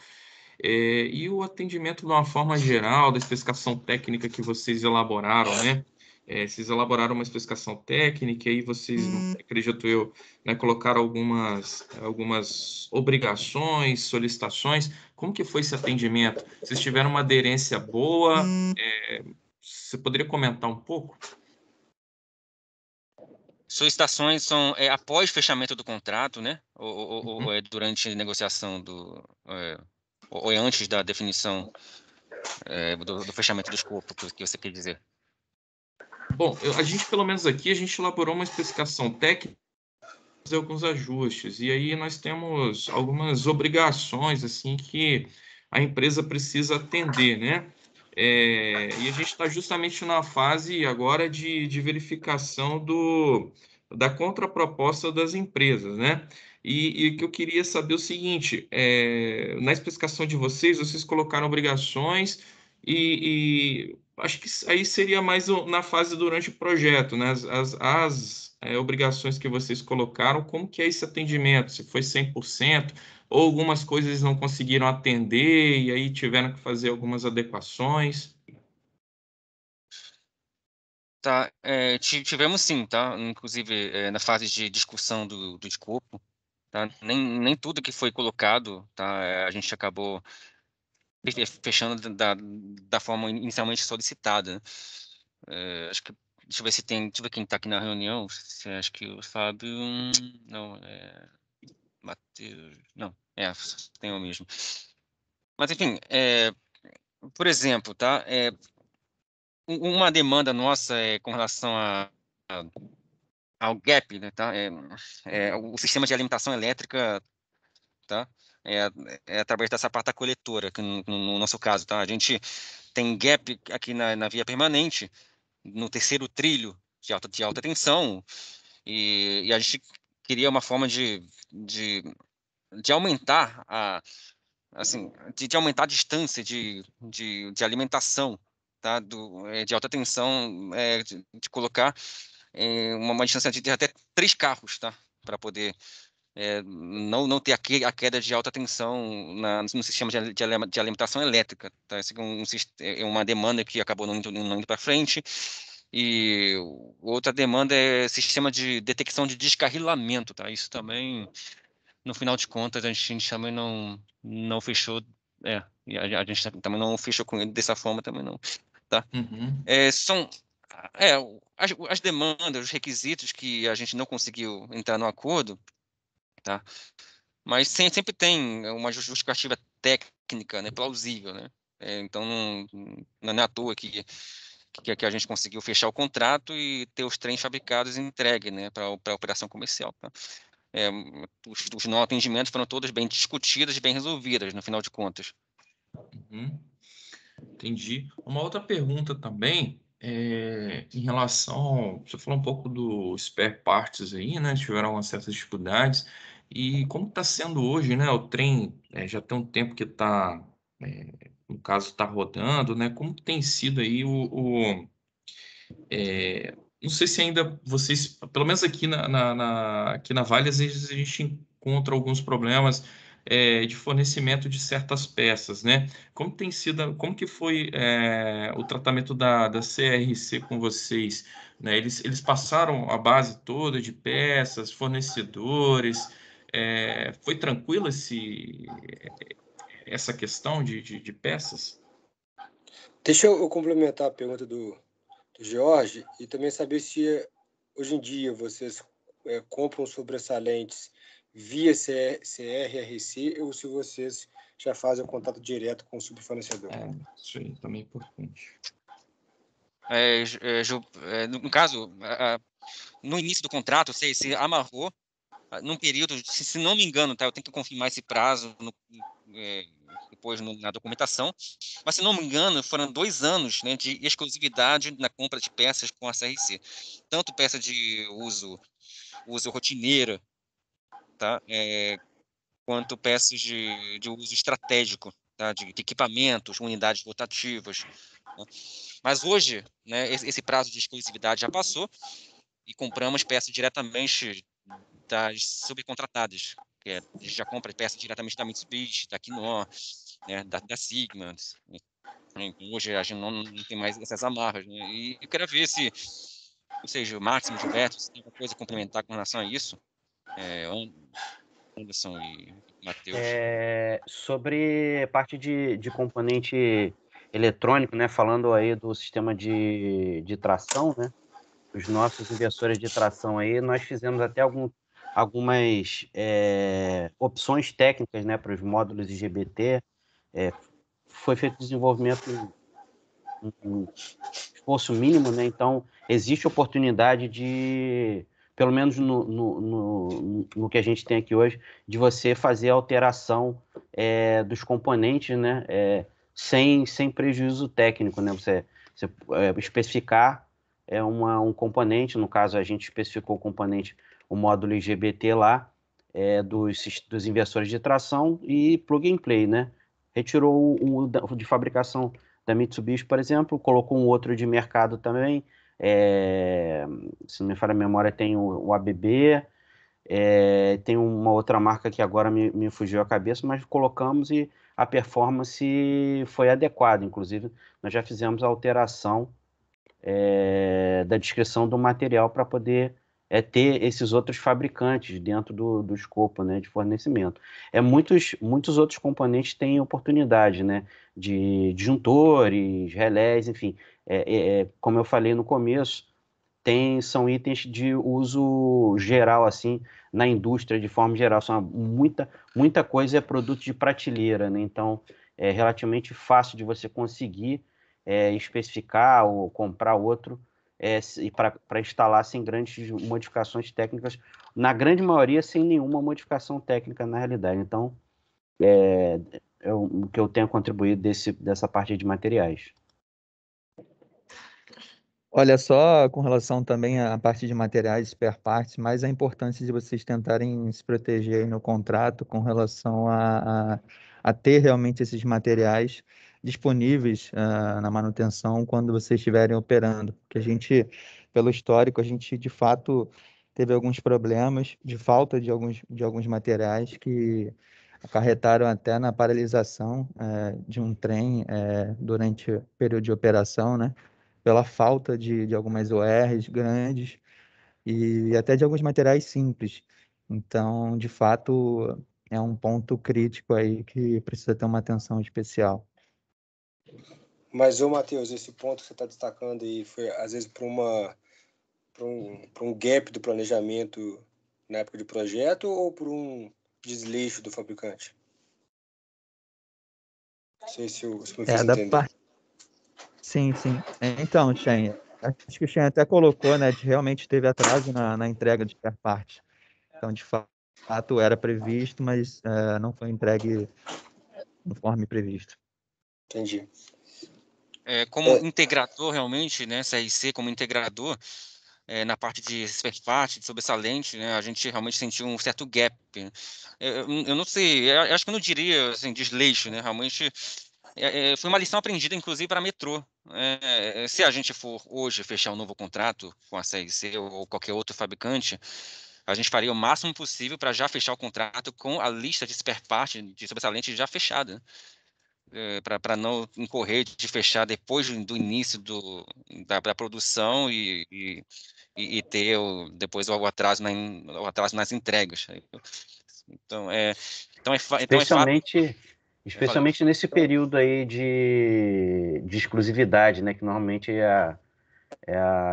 E o atendimento de uma forma geral, da especificação técnica que vocês elaboraram, né? Vocês elaboraram uma especificação técnica e aí vocês, acredito eu, né, colocaram algumas obrigações, solicitações. Como que foi esse atendimento? Vocês tiveram uma aderência boa? Você poderia comentar um pouco? Solicitações são após o fechamento do contrato, né? Ou é durante a negociação ou é antes da definição do fechamento do escopo, que você quer dizer? Bom, a gente, pelo menos aqui, a gente elaborou uma especificação técnica, fazer alguns ajustes, e aí nós temos algumas obrigações, assim, que a empresa precisa atender, né? E a gente está justamente na fase agora de verificação da contraproposta das empresas, né? E que eu queria saber o seguinte, na especificação de vocês colocaram obrigações e acho que aí seria mais na fase durante o projeto, né? As obrigações que vocês colocaram, como que é esse atendimento? Se foi 100%, ou algumas coisas eles não conseguiram atender e aí tiveram que fazer algumas adequações? Tá, tivemos sim, tá? Inclusive na fase de discussão do escopo, tá? Nem tudo que foi colocado, tá? A gente acabou fechando da forma inicialmente solicitada, né? Acho que, deixa eu ver se tem, deixa eu ver quem está aqui na reunião, acho que o Fábio, não, Matheus, não, tem o mesmo. Mas enfim, por exemplo, tá? uma demanda nossa com relação ao gap, né, tá? O sistema de alimentação elétrica, tá? Através dessa parte coletora, que no nosso caso, tá? A gente tem gap aqui na via permanente, no terceiro trilho de alta tensão, e a gente queria uma forma de aumentar assim, de aumentar a distância de alimentação, tá? De alta tensão, de colocar uma distância de até 3 carros, tá? Para poder não ter a queda de alta tensão no sistema de alimentação elétrica, tá? Essa é uma demanda que acabou não indo para frente. E outra demanda é sistema de detecção de descarrilamento, tá? Isso também, no final de contas, a gente também não fechou, e a gente também não fechou com ele dessa forma também não, tá? Uhum. São as demandas, os requisitos que a gente não conseguiu entrar no acordo, tá? Mas sempre tem uma justificativa técnica, né, plausível, né? Então não é à toa que a gente conseguiu fechar o contrato e ter os trens fabricados e entregues, né, para a operação comercial, tá? Os não atendimentos foram todas bem discutidas e bem resolvidas, no final de contas. Uhum. Entendi. Uma outra pergunta também em relação, você falou um pouco do spare parts aí, né? Tiveram algumas certas dificuldades. E como está sendo hoje, né? O trem já tem um tempo que está, no caso, está rodando, né? Como tem sido aí não sei se ainda vocês, pelo menos aqui aqui na Vale, às vezes a gente encontra alguns problemas de fornecimento de certas peças, né? Como tem sido, como que foi o tratamento da CRC com vocês, né? Eles passaram a base toda de peças, fornecedores, foi tranquilo essa questão de peças? Deixa eu complementar a pergunta do Jorge e também saber se hoje em dia vocês compram sobressalentes via CRRC ou se vocês já fazem o contato direto com o subfornecedor. Isso aí também é importante. No caso, no início do contrato, se amarrou num período, se não me engano, tá? Eu tenho que confirmar esse prazo depois na documentação, mas se não me engano, foram 2 anos, né, de exclusividade na compra de peças com a CRC, tanto peça de uso rotineira, tá? Quanto peças de uso estratégico, tá? De equipamentos, unidades rotativas, né? Mas hoje, né, esse prazo de exclusividade já passou e compramos peças diretamente das subcontratadas, a gente já compra peças diretamente da Mitsubishi, da Kinoa, né, da Sigma, né? Hoje a gente não tem mais essas amarras, né? E eu quero ver ou seja, o Máximo, Gilberto, se tem alguma coisa a complementar com relação a isso, Anderson e Matheus. Sobre parte de componente eletrônico, né? Falando aí do sistema de tração, né? Os nossos inversores de tração aí, nós fizemos até algumas opções técnicas, né? Para os módulos IGBT. Foi feito desenvolvimento um esforço mínimo, né? Então, existe oportunidade de, pelo menos no que a gente tem aqui hoje, de você fazer a alteração dos componentes, né? Sem prejuízo técnico, né? Você especificar um componente, no caso a gente especificou o componente, o módulo IGBT lá, dos inversores de tração e plug and play, né? Retirou o de fabricação da Mitsubishi, por exemplo, colocou um outro de mercado também, se não me falha a memória, tem o ABB, tem uma outra marca que agora me fugiu a cabeça, mas colocamos e a performance foi adequada, inclusive nós já fizemos a alteração da descrição do material para poder ter esses outros fabricantes dentro do escopo, né, de fornecimento. Muitos outros componentes têm oportunidade, né, de disjuntores, relés, enfim. Como eu falei no começo, são itens de uso geral, assim, na indústria, de forma geral. Muita coisa é produto de prateleira, né? Então, é relativamente fácil de você conseguir especificar ou comprar outro para instalar sem grandes modificações técnicas, na grande maioria sem nenhuma modificação técnica na realidade. Então, o que eu tenho contribuído dessa parte de materiais. Olha só, com relação também à parte de materiais, spare parts, mas a importância de vocês tentarem se proteger aí no contrato com relação a ter realmente esses materiais disponíveis na manutenção quando vocês estiverem operando. Porque a gente, pelo histórico, a gente de fato teve alguns problemas de falta de alguns materiais que acarretaram até na paralisação de um trem durante o período de operação, né? Pela falta de algumas ORs grandes e até de alguns materiais simples. Então, de fato, é um ponto crítico aí que precisa ter uma atenção especial. Mas, Matheus, esse ponto que você está destacando aí foi, às vezes, para um gap do planejamento na época de projeto ou por um desleixo do fabricante? Não sei se eu me fiz entender. Sim. Então, Shen, acho que o Shen até colocou, né, de realmente teve atraso na entrega de spare parts. Então, de fato, era previsto, mas não foi entregue conforme previsto. Entendi. Como integrador, realmente, né, CRC como integrador, na parte de spare parts, de sobressalente, né, a gente realmente sentiu um certo gap. Eu não sei, eu acho que eu não diria assim, desleixo, né, realmente foi uma lição aprendida, inclusive, para a Metrô. Se a gente for hoje fechar um novo contrato com a CRC ou qualquer outro fabricante, a gente faria o máximo possível para já fechar o contrato com a lista de spare parts de sobressalente já fechada, né? Para não incorrer de fechar depois do início da produção e ter depois o atraso nas entregas. Então, especialmente nesse período aí de exclusividade, né, que normalmente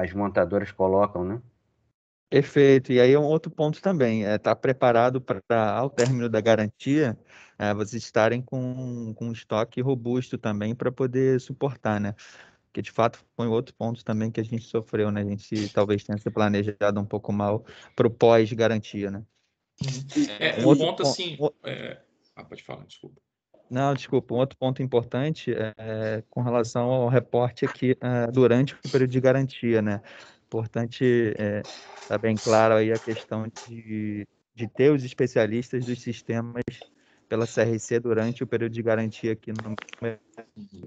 as montadoras colocam, né? Perfeito. E aí é um outro ponto também, estar preparado para, ao término da garantia, vocês estarem com um estoque robusto também para poder suportar, né? Porque, de fato, foi outro ponto também que a gente sofreu, né? A gente talvez tenha se planejado um pouco mal para o pós-garantia, né? Um ponto assim... pode falar, desculpa. Não, desculpa. Um outro ponto importante com relação ao reporte aqui durante o período de garantia, né? Importante estar bem claro aí a questão de ter os especialistas dos sistemas pela CRC durante o período de garantia aqui no processo de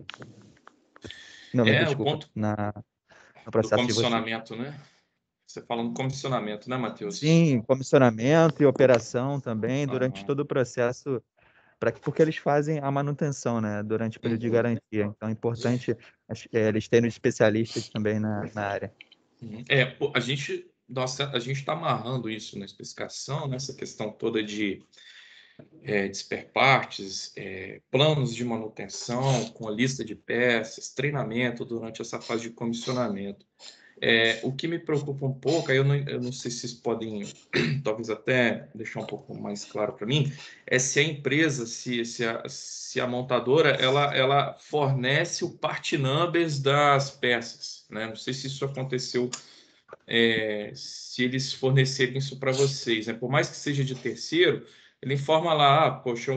vocês. Comissionamento, né? Você fala no comissionamento, né, Matheus? Sim, comissionamento e operação também, durante todo o processo, porque eles fazem a manutenção, né, durante o período de garantia. Então, é importante eles terem especialistas também na área. A gente está amarrando isso na especificação, nessa questão toda de spare parts, planos de manutenção com a lista de peças, treinamento durante essa fase de comissionamento. O que me preocupa um pouco, aí eu não sei se vocês podem talvez até deixar um pouco mais claro para mim, é se a empresa, se a montadora, ela fornece o part numbers das peças, né? Não sei se isso aconteceu, se eles fornecerem isso para vocês, né? Por mais que seja de terceiro, ele informa lá, poxa,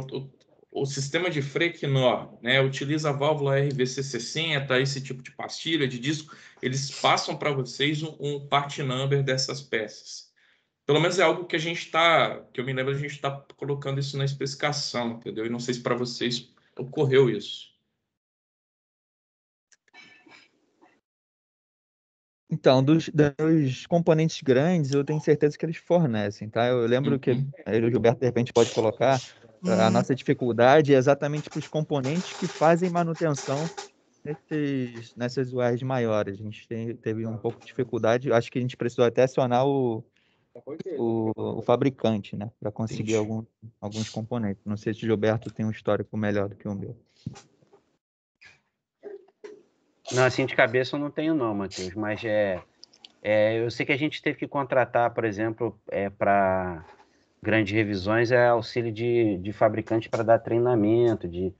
o sistema de freio Knorr, né, utiliza a válvula RVC60, esse tipo de pastilha, de disco, eles passam para vocês um part number dessas peças. Pelo menos é algo que que eu me lembro, a gente está colocando isso na especificação, entendeu? E não sei se para vocês ocorreu isso. Então, dos componentes grandes, eu tenho certeza que eles fornecem, tá? Eu lembro que o Gilberto, de repente, pode colocar, a nossa dificuldade é exatamente para os componentes que fazem manutenção nessas URs maiores. A gente teve um pouco de dificuldade, acho que a gente precisou até acionar o fabricante, né? Para conseguir alguns componentes. Não sei se o Gilberto tem um histórico melhor do que o meu. Não, assim de cabeça eu não tenho não, Matheus, mas eu sei que a gente teve que contratar, por exemplo, para grandes revisões, auxílio de fabricante para dar treinamento, de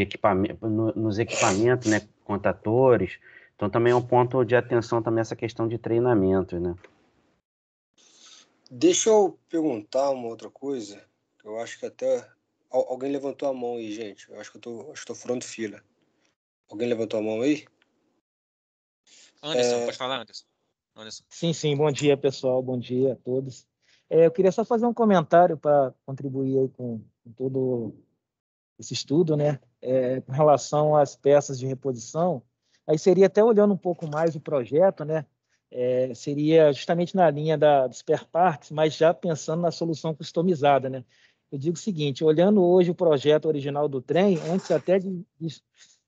equipamento, nos equipamentos, né? contadores. Então, também é um ponto de atenção também essa questão de treinamento, né? Deixa eu perguntar uma outra coisa. Eu acho que até alguém levantou a mão aí, gente. Eu acho que eu tô furando fila. Alguém levantou a mão aí? Anderson, pode falar, Anderson. Sim, sim. Bom dia, pessoal. Bom dia a todos. Eu queria só fazer um comentário para contribuir aí com todo esse estudo, né? Com relação às peças de reposição, aí seria até olhando um pouco mais o projeto, né? Seria justamente na linha dos spare parts, mas já pensando na solução customizada, né? Eu digo o seguinte, olhando hoje o projeto original do trem, antes até de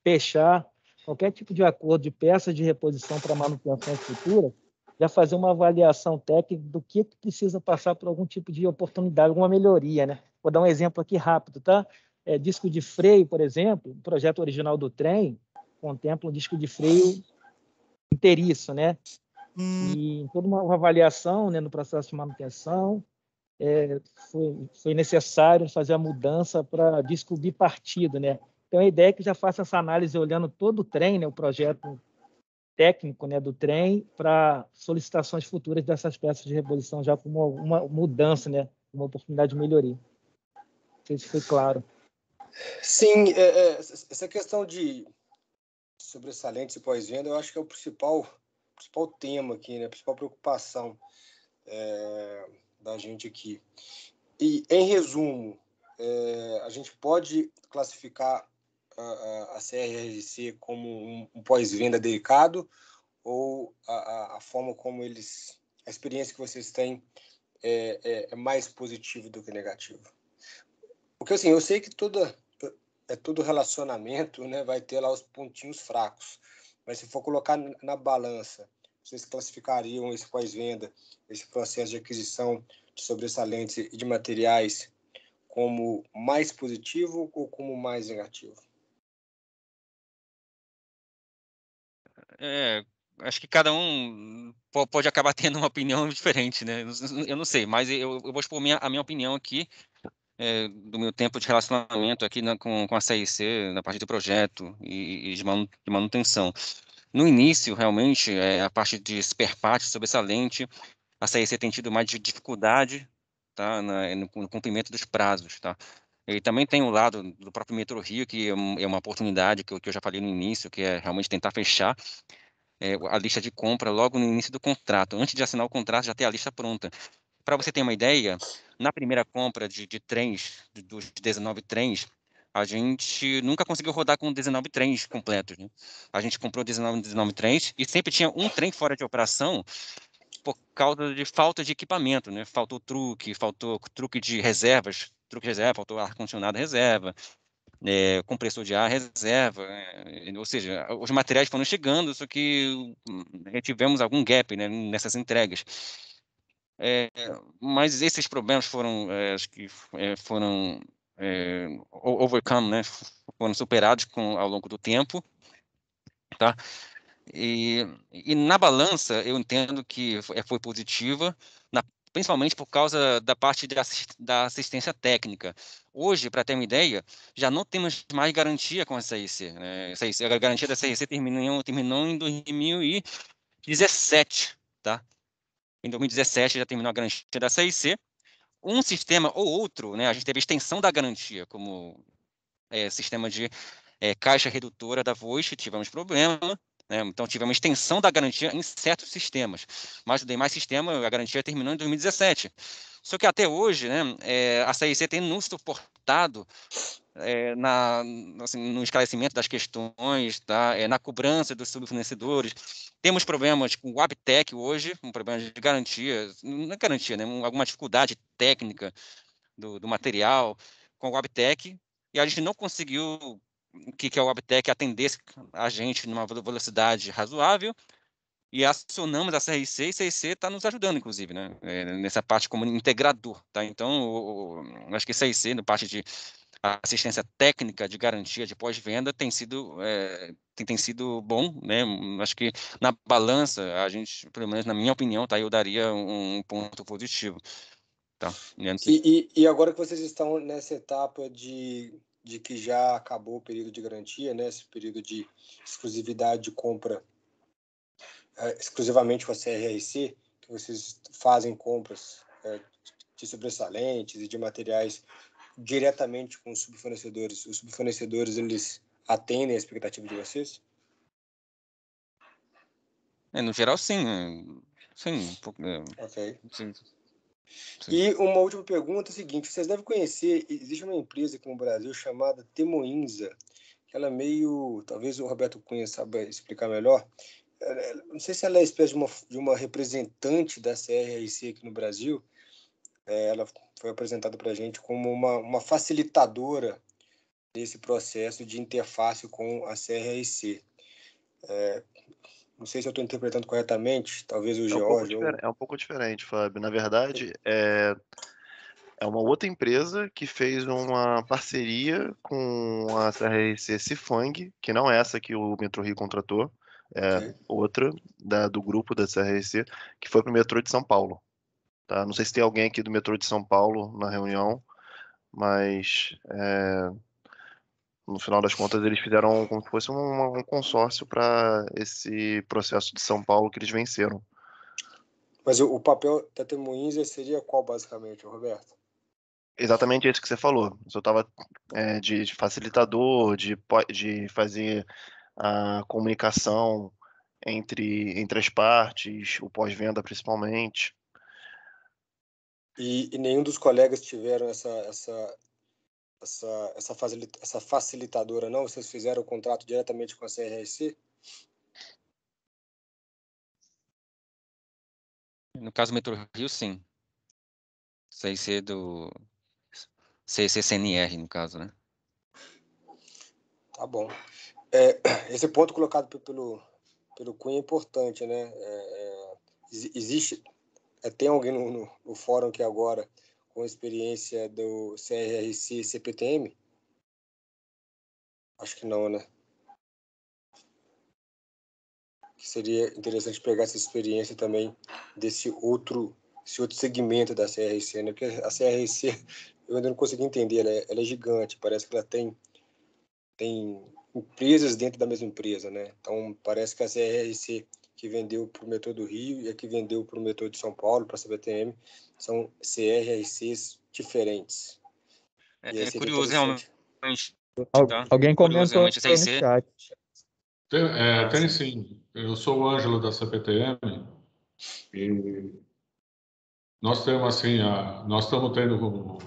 fechar qualquer tipo de acordo de peças de reposição para manutenção futura, já fazer uma avaliação técnica do que precisa passar por algum tipo de oportunidade, alguma melhoria, né? Vou dar um exemplo aqui rápido, tá? Disco de freio, por exemplo, o projeto original do trem contempla um disco de freio inteiriço, né? E em toda uma avaliação, né, no processo de manutenção, foi necessário fazer a mudança para disco bipartido, né? Então, a ideia é que já faça essa análise olhando todo o trem, né, o projeto técnico, né, do trem, para solicitações futuras dessas peças de reposição, já como uma mudança, né, uma oportunidade de melhoria. Não sei se foi claro. Sim, essa questão de sobressalentes e pós-venda, eu acho que é o principal tema aqui, né? A principal preocupação da gente aqui. E, em resumo, a gente pode classificar a CRRC como um pós-venda delicado, ou a forma como a experiência que vocês têm é mais positiva do que negativa? Porque, assim, eu sei que todo relacionamento, né, vai ter lá os pontinhos fracos, mas se for colocar na balança, vocês classificariam esse pós-venda, esse processo de aquisição de sobressalentes e de materiais como mais positivo ou como mais negativo? Acho que cada um pode acabar tendo uma opinião diferente, né? Eu não sei, mas eu vou expor a minha opinião aqui, do meu tempo de relacionamento aqui com a CIC, na parte do projeto e de manutenção. No início, realmente, a parte de spare parts sobressalente, a CIC tem tido mais dificuldade, tá, no cumprimento dos prazos, tá? E também tem o lado do próprio Metrô Rio, que é uma oportunidade que eu já falei no início, que é realmente tentar fechar a lista de compra logo no início do contrato. Antes de assinar o contrato, já ter a lista pronta. Para você ter uma ideia, na primeira compra de trens, dos 19 trens, a gente nunca conseguiu rodar com 19 trens completos, né? A gente comprou 19 trens e sempre tinha um trem fora de operação por causa de falta de equipamento, né? Faltou truque de reservas, faltou ar-condicionado reserva, compressor de ar reserva, ou seja, os materiais foram chegando, só que tivemos algum gap, né, nessas entregas. Mas esses problemas foram, acho que foram overcome, né, foram superados ao longo do tempo, tá? E na balança, eu entendo que foi positiva, principalmente por causa da parte da assistência técnica. Hoje, para ter uma ideia, já não temos mais garantia com a CIC, né? A garantia da CIC terminou em 2017, tá? Em 2017 já terminou a garantia da CIC. Um sistema ou outro, né? A gente teve extensão da garantia, como sistema de caixa redutora da Voice, tivemos problema, né? Então tivemos extensão da garantia em certos sistemas, mas o demais sistema, a garantia terminou em 2017. Só que até hoje, né, a CIC tem nos suportado no esclarecimento das questões, tá? Na cobrança dos subfornecedores. Temos problemas com o Wabtec hoje, um problema de garantia, não é garantia, né? Alguma dificuldade técnica do material com o Wabtec, e a gente não conseguiu que a Wabtec atendesse a gente numa velocidade razoável, e acionamos a CRC, e a CRC está nos ajudando, inclusive, né? Nessa parte como integrador, tá? Então, acho que a CRC, na parte de assistência técnica de garantia de pós-venda, tem sido bom, né? Acho que na balança, a gente, pelo menos na minha opinião, tá? Eu daria um ponto positivo. Tá. E agora que vocês estão nessa etapa de de que já acabou o período de garantia, né, esse período de exclusividade de compra exclusivamente com a CRRC, que vocês fazem compras de sobressalentes e de materiais diretamente com os subfornecedores. Os subfornecedores, eles atendem a expectativa de vocês? No geral, sim. Sim. Ok. Sim. E uma última pergunta é a seguinte: vocês devem conhecer, existe uma empresa aqui no Brasil chamada Temoinsa, que ela é meio, talvez o Roberto Cunha saiba explicar melhor. Não sei se ela é espécie de uma representante da CRRC aqui no Brasil. Ela foi apresentada para a gente como uma facilitadora desse processo de interface com a CRRC. Não sei se eu estou interpretando corretamente, talvez o George... É um pouco diferente, Fábio. Na verdade, é uma outra empresa que fez uma parceria com a CRRC Cifang, que não é essa que o Metrô Rio contratou, é outra do grupo da CRRC, que foi para o metrô de São Paulo. Tá? Não sei se tem alguém aqui do metrô de São Paulo na reunião, mas no final das contas eles fizeram como se fosse um consórcio para esse processo de São Paulo que eles venceram. Mas o papel da Temoinsa seria qual, basicamente, Roberto? Exatamente isso que você falou. Eu estava de facilitador, de fazer a comunicação entre as partes, o pós-venda principalmente. E nenhum dos colegas tiveram essa facilitadora, não? Vocês fizeram o contrato diretamente com a CRRC? No caso do Metrô Rio, sim. CIC do CCNR, no caso, né? Tá bom. Esse ponto colocado pelo Cunha é importante, né? Existe... tem alguém no fórum que agora, com experiência do CRRC CPTM? Acho que não, né? Que seria interessante pegar essa experiência também desse outro segmento da CRRC, né? Porque a CRRC, eu ainda não consegui entender, ela é gigante, parece que ela tem empresas dentro da mesma empresa, né? Então, parece que a CRRC que vendeu para o metrô do Rio e a que vendeu para o metrô de São Paulo, para a CPTM, são CRRCs diferentes. É curioso, realmente. Tá? Alguém comentou no chat. Tem sim. Eu sou o Ângelo da CPTM e nós temos assim, nós estamos tendo,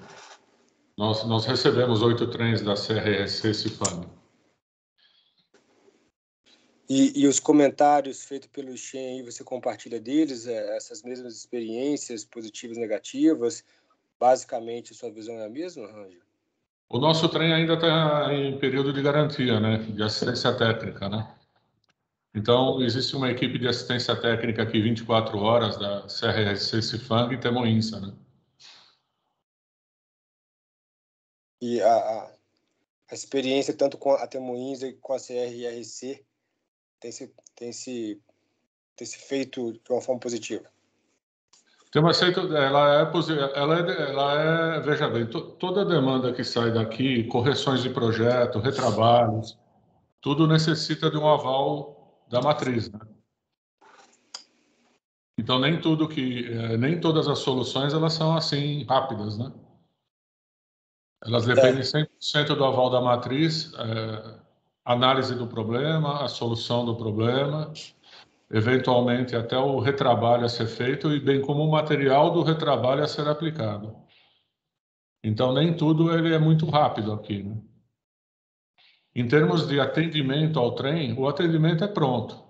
nós recebemos 8 trens da CRRC Cifang. E os comentários feitos pelo Shen aí, você compartilha deles, essas mesmas experiências positivas e negativas? Basicamente, a sua visão é a mesma, Ângelo? O nosso trem ainda está em período de garantia, né? De assistência técnica, né? Então, existe uma equipe de assistência técnica aqui 24 horas da CRRC Cifang e Temoinsa, né? E a experiência tanto com a Temoinsa e com a CRRC tem se feito de uma forma positiva? Veja bem, toda demanda que sai daqui, correções de projeto, retrabalhos, tudo necessita de um aval da matriz, né? Então, nem todas as soluções elas são assim rápidas, né? Elas dependem 100% do aval da matriz, análise do problema, a solução do problema, eventualmente até o retrabalho a ser feito e bem como o material do retrabalho a ser aplicado. Então, nem tudo ele é muito rápido aqui, né? Em termos de atendimento ao trem, o atendimento é pronto.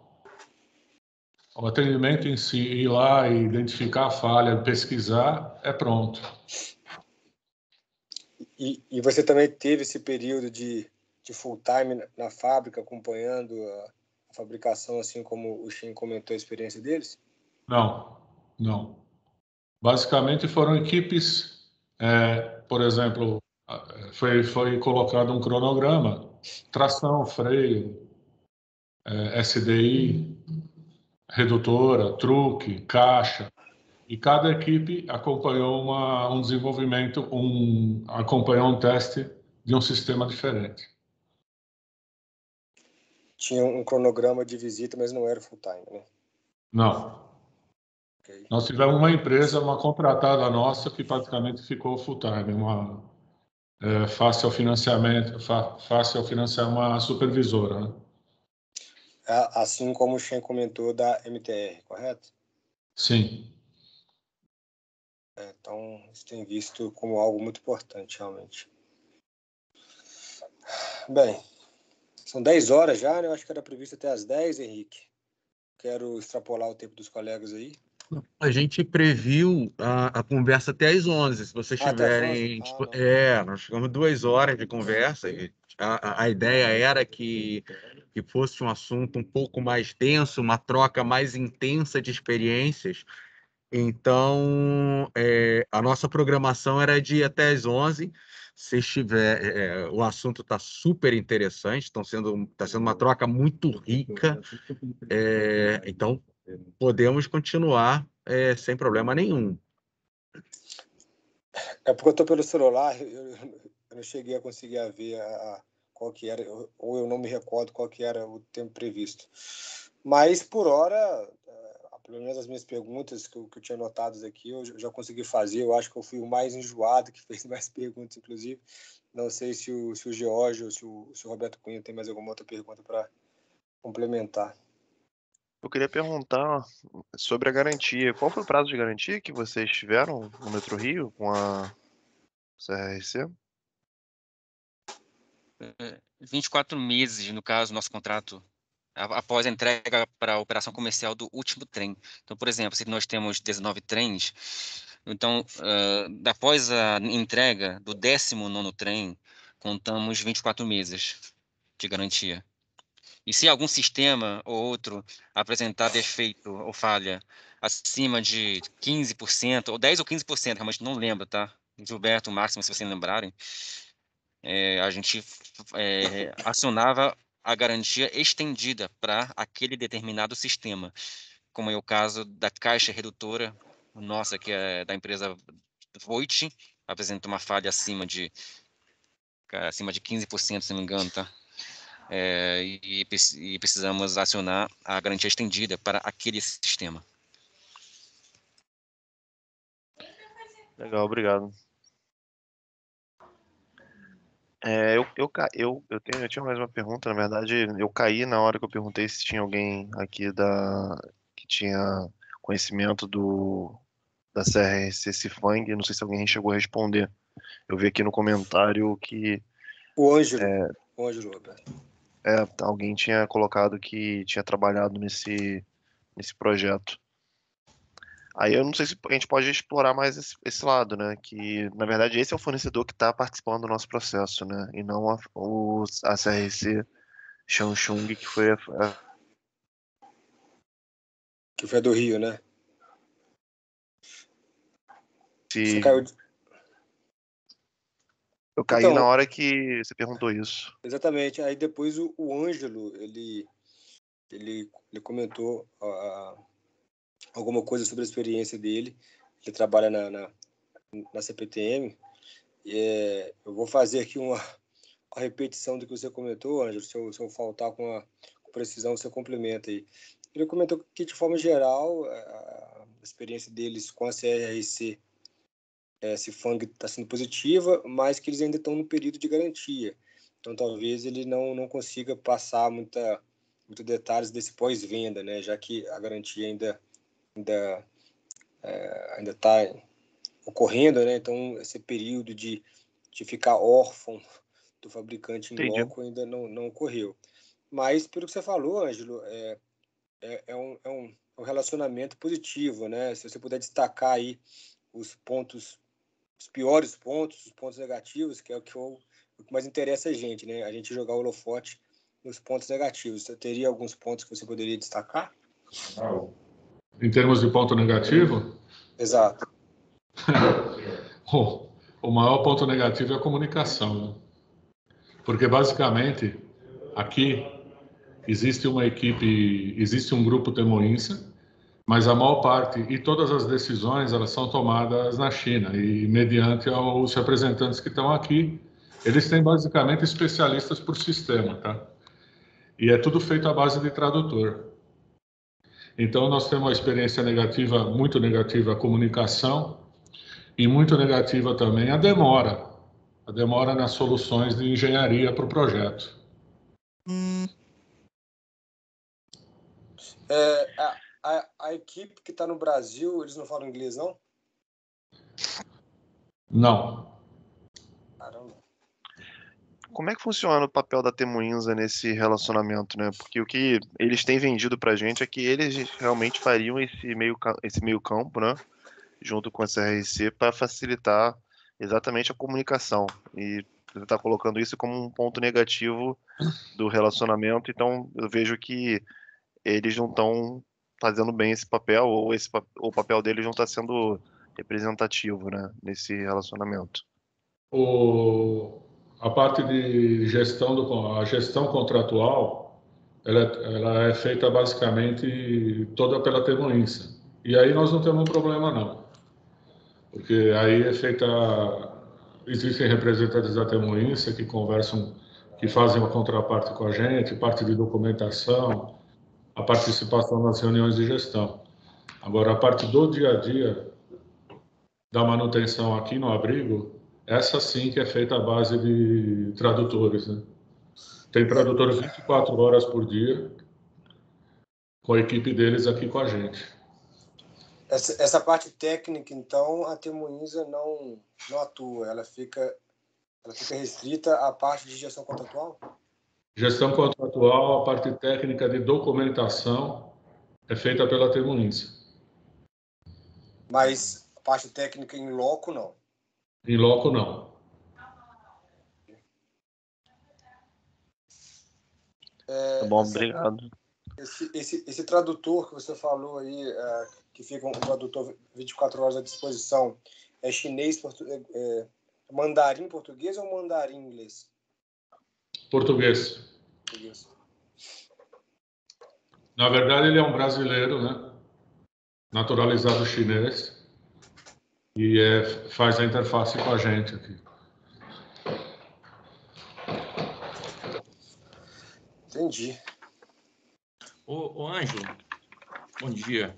O atendimento em si, ir lá e identificar a falha, pesquisar, é pronto. E você também teve esse período de full time na fábrica, acompanhando a fabricação, assim como o Shen comentou a experiência deles? Não. Basicamente foram equipes, por exemplo, foi colocado um cronograma, tração, freio, SDI, redutora, truque, caixa, e cada equipe acompanhou um desenvolvimento, acompanhou um teste de um sistema diferente. Tinha um cronograma de visita, mas não era full-time, né? Não. Okay. Nós tivemos uma empresa, uma contratada nossa, que praticamente ficou full-time, fácil ao financiar uma supervisora, né? Assim como o Shen comentou da MTR, correto? Sim. Então, isso tem visto como algo muito importante, realmente. Bem, são 10 horas já, né? Eu acho que era previsto até as 10, Henrique. Quero extrapolar o tempo dos colegas aí. A gente previu a conversa até às 11, se vocês tiverem... nós ficamos 2 horas de conversa. E a ideia era que fosse um assunto um pouco mais denso, uma troca mais intensa de experiências. Então, a nossa programação era de ir até às 11. Se estiver, o assunto está super interessante, está sendo uma troca muito rica. Então, podemos continuar sem problema nenhum. É porque eu estou pelo celular, eu não cheguei a conseguir ver qual que era, ou eu não me recordo qual que era o tempo previsto. Mas, por hora, pelo menos as minhas perguntas que eu tinha anotadas aqui, eu já consegui fazer. Eu acho que eu fui o mais enjoado, que fez mais perguntas, inclusive. Não sei se o George ou se o Roberto Cunha tem mais alguma outra pergunta para complementar. Eu queria perguntar sobre a garantia. Qual foi o prazo de garantia que vocês tiveram no Metrorio com a CRRC? 24 meses, no caso, nosso contrato, após a entrega para a operação comercial do último trem. Então, por exemplo, se nós temos 19 trens, então, após a entrega do 19º trem, contamos 24 meses de garantia. E se algum sistema ou outro apresentar defeito ou falha acima de 15%, ou 10% ou 15%, realmente não lembro, tá? Gilberto, Máximo, se vocês lembrarem, a gente acionava a garantia estendida para aquele determinado sistema, como é o caso da caixa redutora nossa, que é da empresa Voit, apresenta uma falha acima de 15%, se não me engano, tá? E precisamos acionar a garantia estendida para aquele sistema. Legal, obrigado. Eu tinha mais uma pergunta, na verdade, eu caí na hora que eu perguntei se tinha alguém aqui que tinha conhecimento da CRC Cifang, não sei se alguém chegou a responder. Eu vi aqui no comentário que o Ângelo, Roberto. Alguém tinha colocado que tinha trabalhado nesse projeto. Aí eu não sei se a gente pode explorar mais esse lado, né? Que, na verdade, esse é o fornecedor que está participando do nosso processo, né? E não a CRC Shangchung, que foi que foi a do Rio, né? Você caiu... Eu caí na hora que você perguntou isso. Exatamente. Aí depois o Ângelo, ele comentou alguma coisa sobre a experiência dele. Ele trabalha na CPTM. Eu vou fazer aqui uma repetição do que você comentou, Ângelo. Se eu faltar com precisão, você complementa aí. Ele comentou que, de forma geral, a experiência deles com a CRRC Cifang está sendo positiva, mas que eles ainda estão no período de garantia. Então, talvez ele não consiga passar muito detalhes desse pós-venda, né? Já que a garantia ainda está ocorrendo, né? Então, esse período de ficar órfão do fabricante em loco ainda não ocorreu. Mas, pelo que você falou, Ângelo, é um relacionamento positivo, né? Se você puder destacar aí os piores pontos, os pontos negativos, que é o que mais interessa a gente, né? A gente jogar o holofote nos pontos negativos. Você teria alguns pontos que você poderia destacar? Em termos de ponto negativo? Exato. O maior ponto negativo é a comunicação, né? Porque, basicamente, aqui existe uma equipe, existe um grupo Temoinsa, mas a maior parte e todas as decisões elas são tomadas na China e mediante os representantes que estão aqui Eles têm basicamente especialistas por sistema, tá? E é tudo feito à base de tradutor. Então, nós temos uma experiência negativa, muito negativa, a comunicação, e muito negativa também a demora nas soluções de engenharia para o projeto. A equipe que está no Brasil, eles não falam inglês, não? Não. Caramba. Como é que funciona o papel da Temuinza nesse relacionamento, né? Porque o que eles têm vendido pra gente é que eles realmente fariam esse meio campo, né? Junto com a CRC para facilitar exatamente a comunicação. E você está colocando isso como um ponto negativo do relacionamento, então eu vejo que eles não estão fazendo bem esse papel, ou o papel deles não está sendo representativo, né, nesse relacionamento. A parte de a gestão contratual, ela é feita basicamente toda pela Temuinza. E aí nós não temos um problema, não. Porque aí existem representantes da Temuinza que conversam, que fazem uma contraparte com a gente, parte de documentação, a participação nas reuniões de gestão. Agora, a parte do dia a dia, da manutenção aqui no abrigo, essa sim que é feita à base de tradutores, né? Tem tradutores 24 horas por dia, com a equipe deles aqui com a gente. Essa parte técnica, então, a Temuinza não atua, ela fica restrita à parte de gestão contratual? Gestão contratual, a parte técnica de documentação é feita pela Temuinza. Mas a parte técnica em loco, não? Em loco, não. Tá bom, obrigado. Esse tradutor que você falou aí, que fica um tradutor 24 horas à disposição, é chinês, mandarim português ou mandarim inglês? Português. Na verdade, ele é um brasileiro, né? Naturalizado chinês. E faz a interface com a gente aqui. Entendi. Ô Ângelo, bom dia.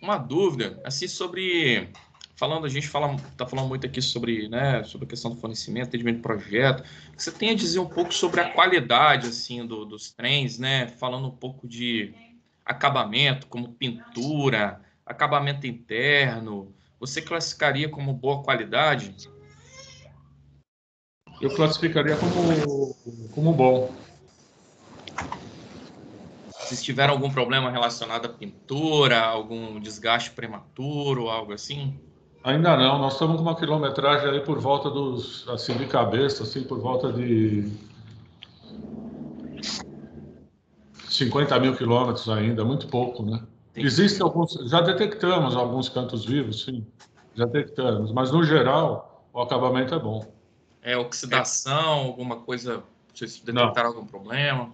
Uma dúvida, assim, sobre... a gente está falando muito aqui sobre, né, sobre a questão do fornecimento, atendimento de projeto. Você tem a dizer um pouco sobre a qualidade, assim, dos trens, né? Falando um pouco de acabamento, como pintura, acabamento interno. Você classificaria como boa qualidade? Eu classificaria como bom. Vocês tiveram algum problema relacionado à pintura, algum desgaste prematuro, algo assim? Ainda não. Nós estamos com uma quilometragem aí por volta assim, de cabeça, assim, por volta de 50 mil quilômetros ainda, muito pouco, né? Existem já detectamos alguns cantos vivos, sim, já detectamos, mas no geral o acabamento é bom. Oxidação, alguma coisa, vocês detectaram algum problema?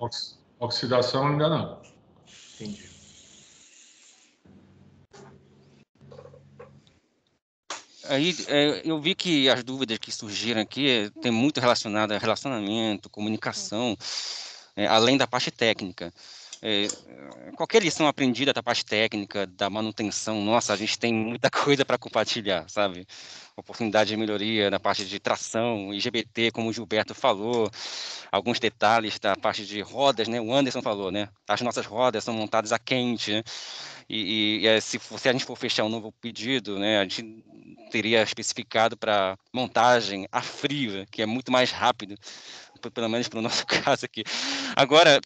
Oxidação ainda não. Entendi. Aí eu vi que as dúvidas que surgiram aqui tem muito relacionado a relacionamento, comunicação, além da parte técnica. Qualquer lição aprendida da parte técnica, da manutenção, nossa, a gente tem muita coisa para compartilhar, sabe? Oportunidade de melhoria na parte de tração, IGBT, como o Gilberto falou, alguns detalhes da parte de rodas, né? O Anderson falou, né? As nossas rodas são montadas a quente, né? Se a gente for fechar um novo pedido, né, a gente teria especificado para montagem a frio, né, que é muito mais rápido, pelo menos para o nosso caso aqui. Agora,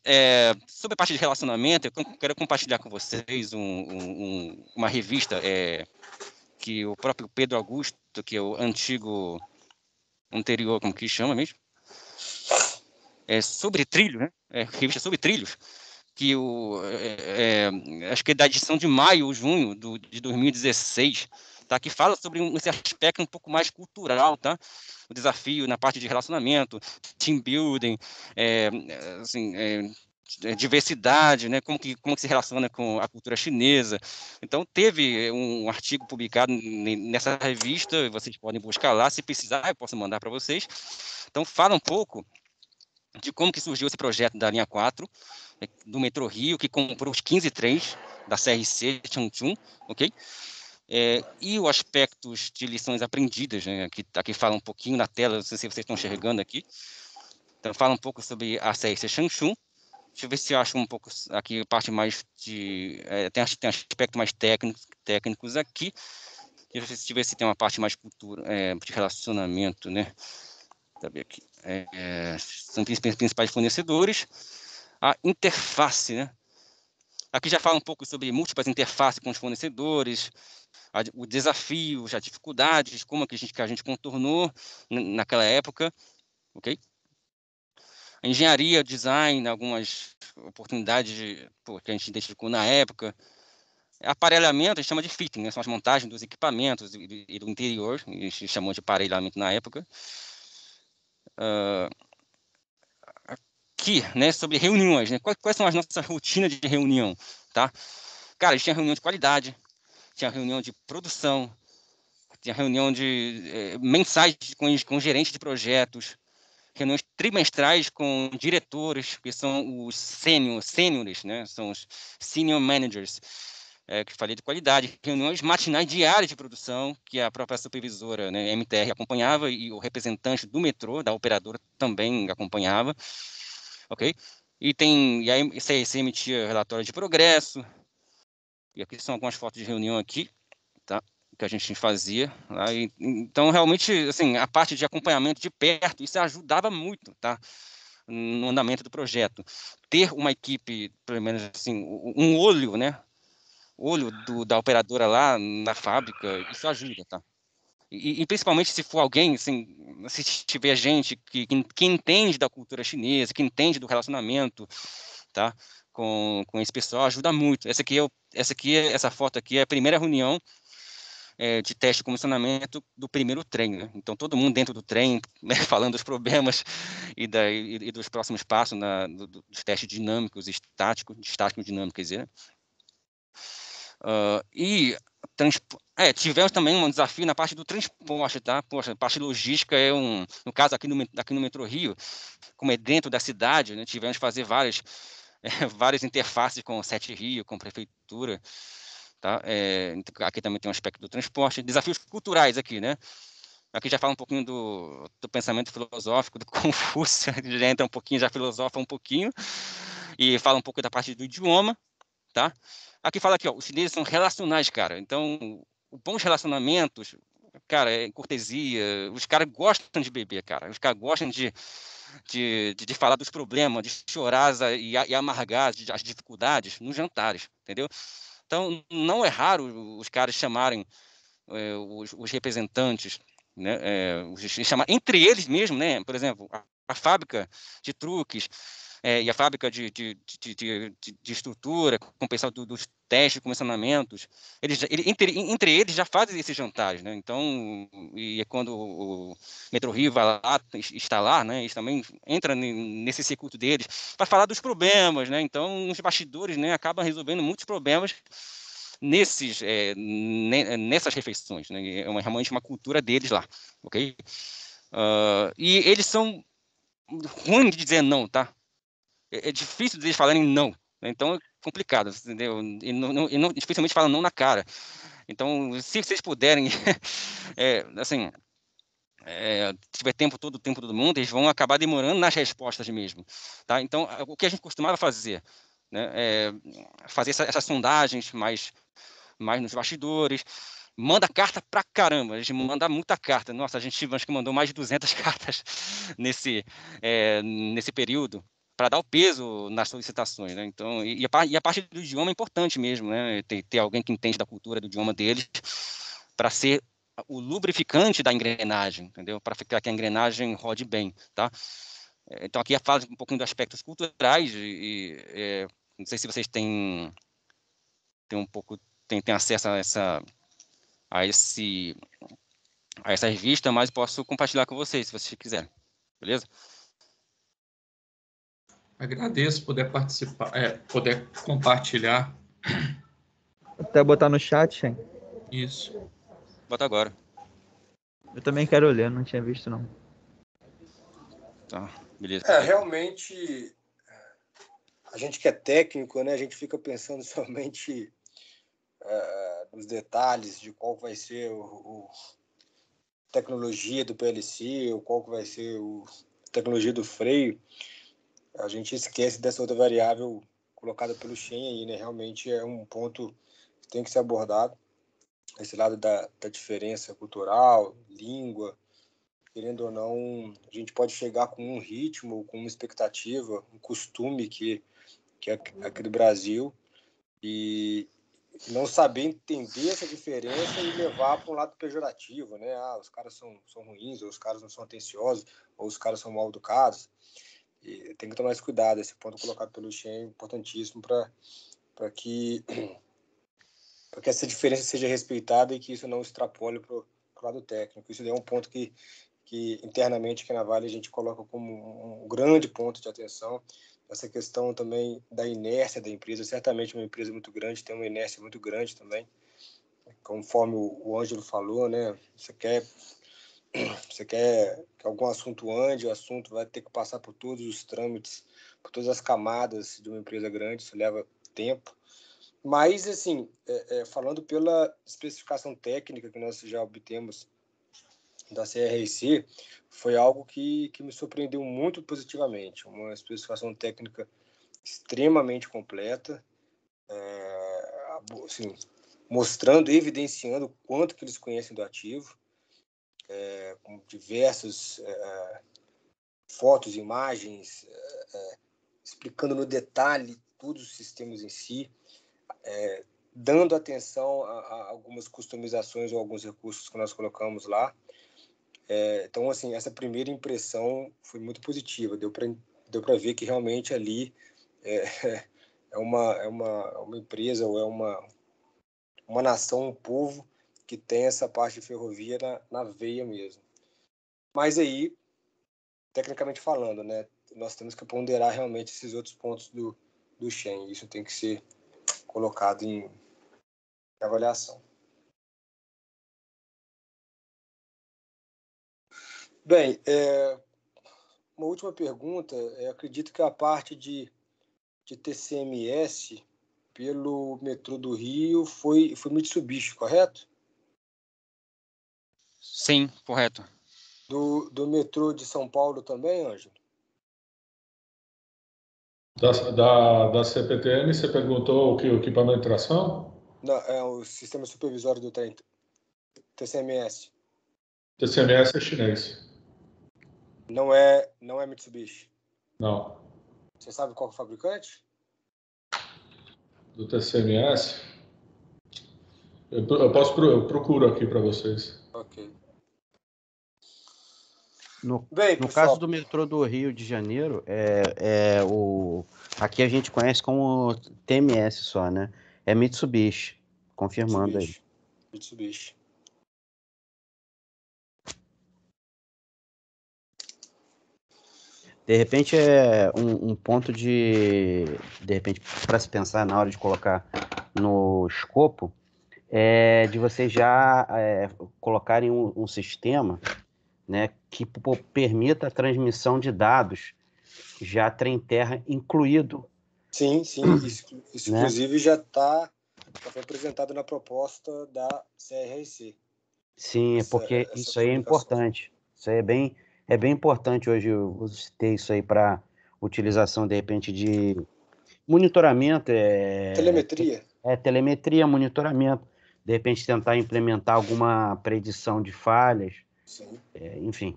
sobre a parte de relacionamento, eu quero compartilhar com vocês uma revista que o próprio Pedro Augusto, que é o anterior, como que chama mesmo? Sobre trilho, né? Revista sobre trilhos, que acho que é da edição de maio ou junho de 2016, tá? Que fala sobre esse aspecto um pouco mais cultural, tá? O desafio na parte de relacionamento, team building, assim, diversidade, né? Como que se relaciona com a cultura chinesa. Então, teve um artigo publicado nessa revista, vocês podem buscar lá, se precisar, eu posso mandar para vocês. Então, fala um pouco de como que surgiu esse projeto da linha 4, do Metrô Rio, que comprou os 15 trens da CRC Changchun, ok? E os aspectos de lições aprendidas, né? Aqui fala um pouquinho na tela, não sei se vocês estão enxergando aqui. Então, fala um pouco sobre a CRC Changchun. Deixa eu ver se eu acho um pouco aqui a parte mais de... tem aspectos mais técnicos aqui. Deixa eu ver se tem uma parte mais cultura, de relacionamento, né? Deixa eu ver aqui. São os principais fornecedores. A interface, né? Aqui já fala um pouco sobre múltiplas interfaces com os fornecedores, os desafios, as dificuldades, como que a gente contornou naquela época, ok? A engenharia, design, algumas oportunidades que a gente identificou na época. Aparelhamento, a gente chama de fitting, né? São as montagens dos equipamentos e do interior, a gente chamou de aparelhamento na época. Aqui, né, sobre reuniões, né? Quais são as nossas rotinas de reunião, tá? Cara, a gente tinha reunião de qualidade, tinha reunião de produção, tinha reunião de mensais com gerentes de projetos, reuniões trimestrais com diretores, que são os sêniores, né? São os senior managers, que falei de qualidade, reuniões matinais diárias de produção, que a própria supervisora, né, MTR, acompanhava, e o representante do metrô, da operadora, também acompanhava, ok? E aí CRC emitia relatório de progresso, e aqui são algumas fotos de reunião aqui, tá? Que a gente fazia lá. Então, realmente, assim, a parte de acompanhamento de perto, isso ajudava muito, tá? No andamento do projeto. Ter uma equipe, pelo menos assim, um olho, né? Olho da operadora lá na fábrica, isso ajuda, tá? E principalmente se for alguém, assim, se tiver gente que entende da cultura chinesa, que entende do relacionamento, tá? Com esse pessoal, ajuda muito. Essa foto aqui é a primeira reunião de teste de comissionamento do primeiro trem, né? Então, todo mundo dentro do trem, né, falando dos problemas e dos próximos passos dos testes dinâmicos e estáticos dinâmicos, quer dizer, né? Tivemos também um desafio na parte do transporte, tá? Poxa, a parte logística no caso aqui no Metrô Rio, como é dentro da cidade, né, tivemos que fazer várias interfaces com o Sete Rio, com a prefeitura, tá? Aqui também tem um aspecto do transporte. Desafios culturais aqui, né? Aqui já fala um pouquinho do pensamento filosófico do Confúcio, já entra um pouquinho, já filosofa um pouquinho, e fala um pouco da parte do idioma, tá? Aqui fala aqui, ó, os chineses são relacionais, cara. Então, bons relacionamentos, cara, cortesia. Os caras gostam de beber, cara. Os caras gostam de falar dos problemas, de chorar e amargar as dificuldades nos jantares, entendeu? Então, não é raro os caras chamarem os representantes, né? Chamar entre eles mesmo, né? Por exemplo, a fábrica de truques, e a fábrica de estrutura, com o pessoal dos testes de comissionamentos, entre eles já fazem esses jantares, né? Então, e é quando o Metrô Rio vai lá instalar, né? Eles também entram nesse circuito deles para falar dos problemas, né? Então, os bastidores, né, acabam resolvendo muitos problemas nessas refeições, né? É realmente uma cultura deles lá, ok? E eles são ruins de dizer não, tá? É difícil deles falarem não, né? Então é complicado, entendeu? E não, dificilmente falam não na cara. Então, se vocês puderem, assim, tiver todo o tempo do mundo, eles vão acabar demorando nas respostas mesmo, tá? Então, o que a gente costumava fazer, né, fazer essas sondagens mais nos bastidores, manda carta pra caramba, a gente manda muita carta. Nossa, a gente acho que mandou mais de 200 cartas nesse período, para dar o peso nas solicitações, né? Então, e a parte do idioma é importante mesmo, né? Ter alguém que entende da cultura do idioma deles, para ser o lubrificante da engrenagem, entendeu? Para ficar que a engrenagem rode bem, tá? Então, aqui fala um pouquinho dos aspectos culturais não sei se vocês têm um pouco tem acesso a essa revista, mas posso compartilhar com vocês, se vocês quiserem. Beleza? Agradeço poder participar, poder compartilhar. Até botar no chat, hein? Isso. Bota agora. Eu também quero ler, não tinha visto, não. Tá, beleza. Realmente, a gente que é técnico, né, a gente fica pensando somente nos detalhes de qual vai ser a tecnologia do PLC, ou qual que vai ser a tecnologia do freio. A gente esquece dessa outra variável colocada pelo Shen aí, né? Realmente é um ponto que tem que ser abordado. Esse lado da diferença cultural, língua, querendo ou não, a gente pode chegar com um ritmo, com uma expectativa, um costume que é aqui do Brasil, e não saber entender essa diferença e levar para um lado pejorativo, né? Os caras são ruins, ou os caras não são atenciosos, ou os caras são mal educados. E tem que tomar esse cuidado. Esse ponto colocado pelo Shen é importantíssimo para que essa diferença seja respeitada e que isso não extrapole para o lado técnico. Isso é um ponto que internamente aqui na Vale a gente coloca como um grande ponto de atenção. Essa questão também da inércia da empresa. Certamente uma empresa muito grande tem uma inércia muito grande também. Conforme o Ângelo falou, né? Você quer que algum assunto ande, o assunto vai ter que passar por todos os trâmites, por todas as camadas de uma empresa grande, isso leva tempo. Mas, assim, falando pela especificação técnica que nós já obtemos da CRIC, foi algo que me surpreendeu muito positivamente. Uma especificação técnica extremamente completa, assim, mostrando, evidenciando o quanto que eles conhecem do ativo, com diversas fotos, imagens, explicando no detalhe todos os sistemas em si, dando atenção a algumas customizações ou alguns recursos que nós colocamos lá. Então, assim, essa primeira impressão foi muito positiva. Deu para ver que realmente ali é uma empresa ou é uma nação, um povo que tem essa parte de ferrovia na veia mesmo. Mas aí, tecnicamente falando, né, nós temos que ponderar realmente esses outros pontos do Shen. Isso tem que ser colocado em avaliação. Bem, uma última pergunta. Acredito que a parte de TCMS pelo metrô do Rio foi Mitsubishi, correto? Sim, correto. Do metrô de São Paulo também, Ângelo? Da CPTM, você perguntou o equipamento de tração? Não, é o sistema supervisório do trem, TCMS. TCMS é chinês. Não é Mitsubishi? Não. Você sabe qual é o fabricante? Do TCMS? Eu procuro aqui para vocês. Ok. No pessoal, caso do metrô do Rio de Janeiro, aqui a gente conhece como TMS só, né? É Mitsubishi, confirmando Mitsubishi. De repente é um ponto de repente, para se pensar na hora de colocar no escopo, de vocês já colocarem um sistema, né, que permita a transmissão de dados já trem-terra incluído. Sim, isso né? Inclusive já foi apresentado na proposta da CRIC. Sim, porque isso aí é importante. Isso aí é bem importante hoje você ter isso aí para utilização, de repente, de monitoramento. Telemetria. Telemetria, monitoramento. De repente, tentar implementar alguma predição de falhas. Sim. Enfim.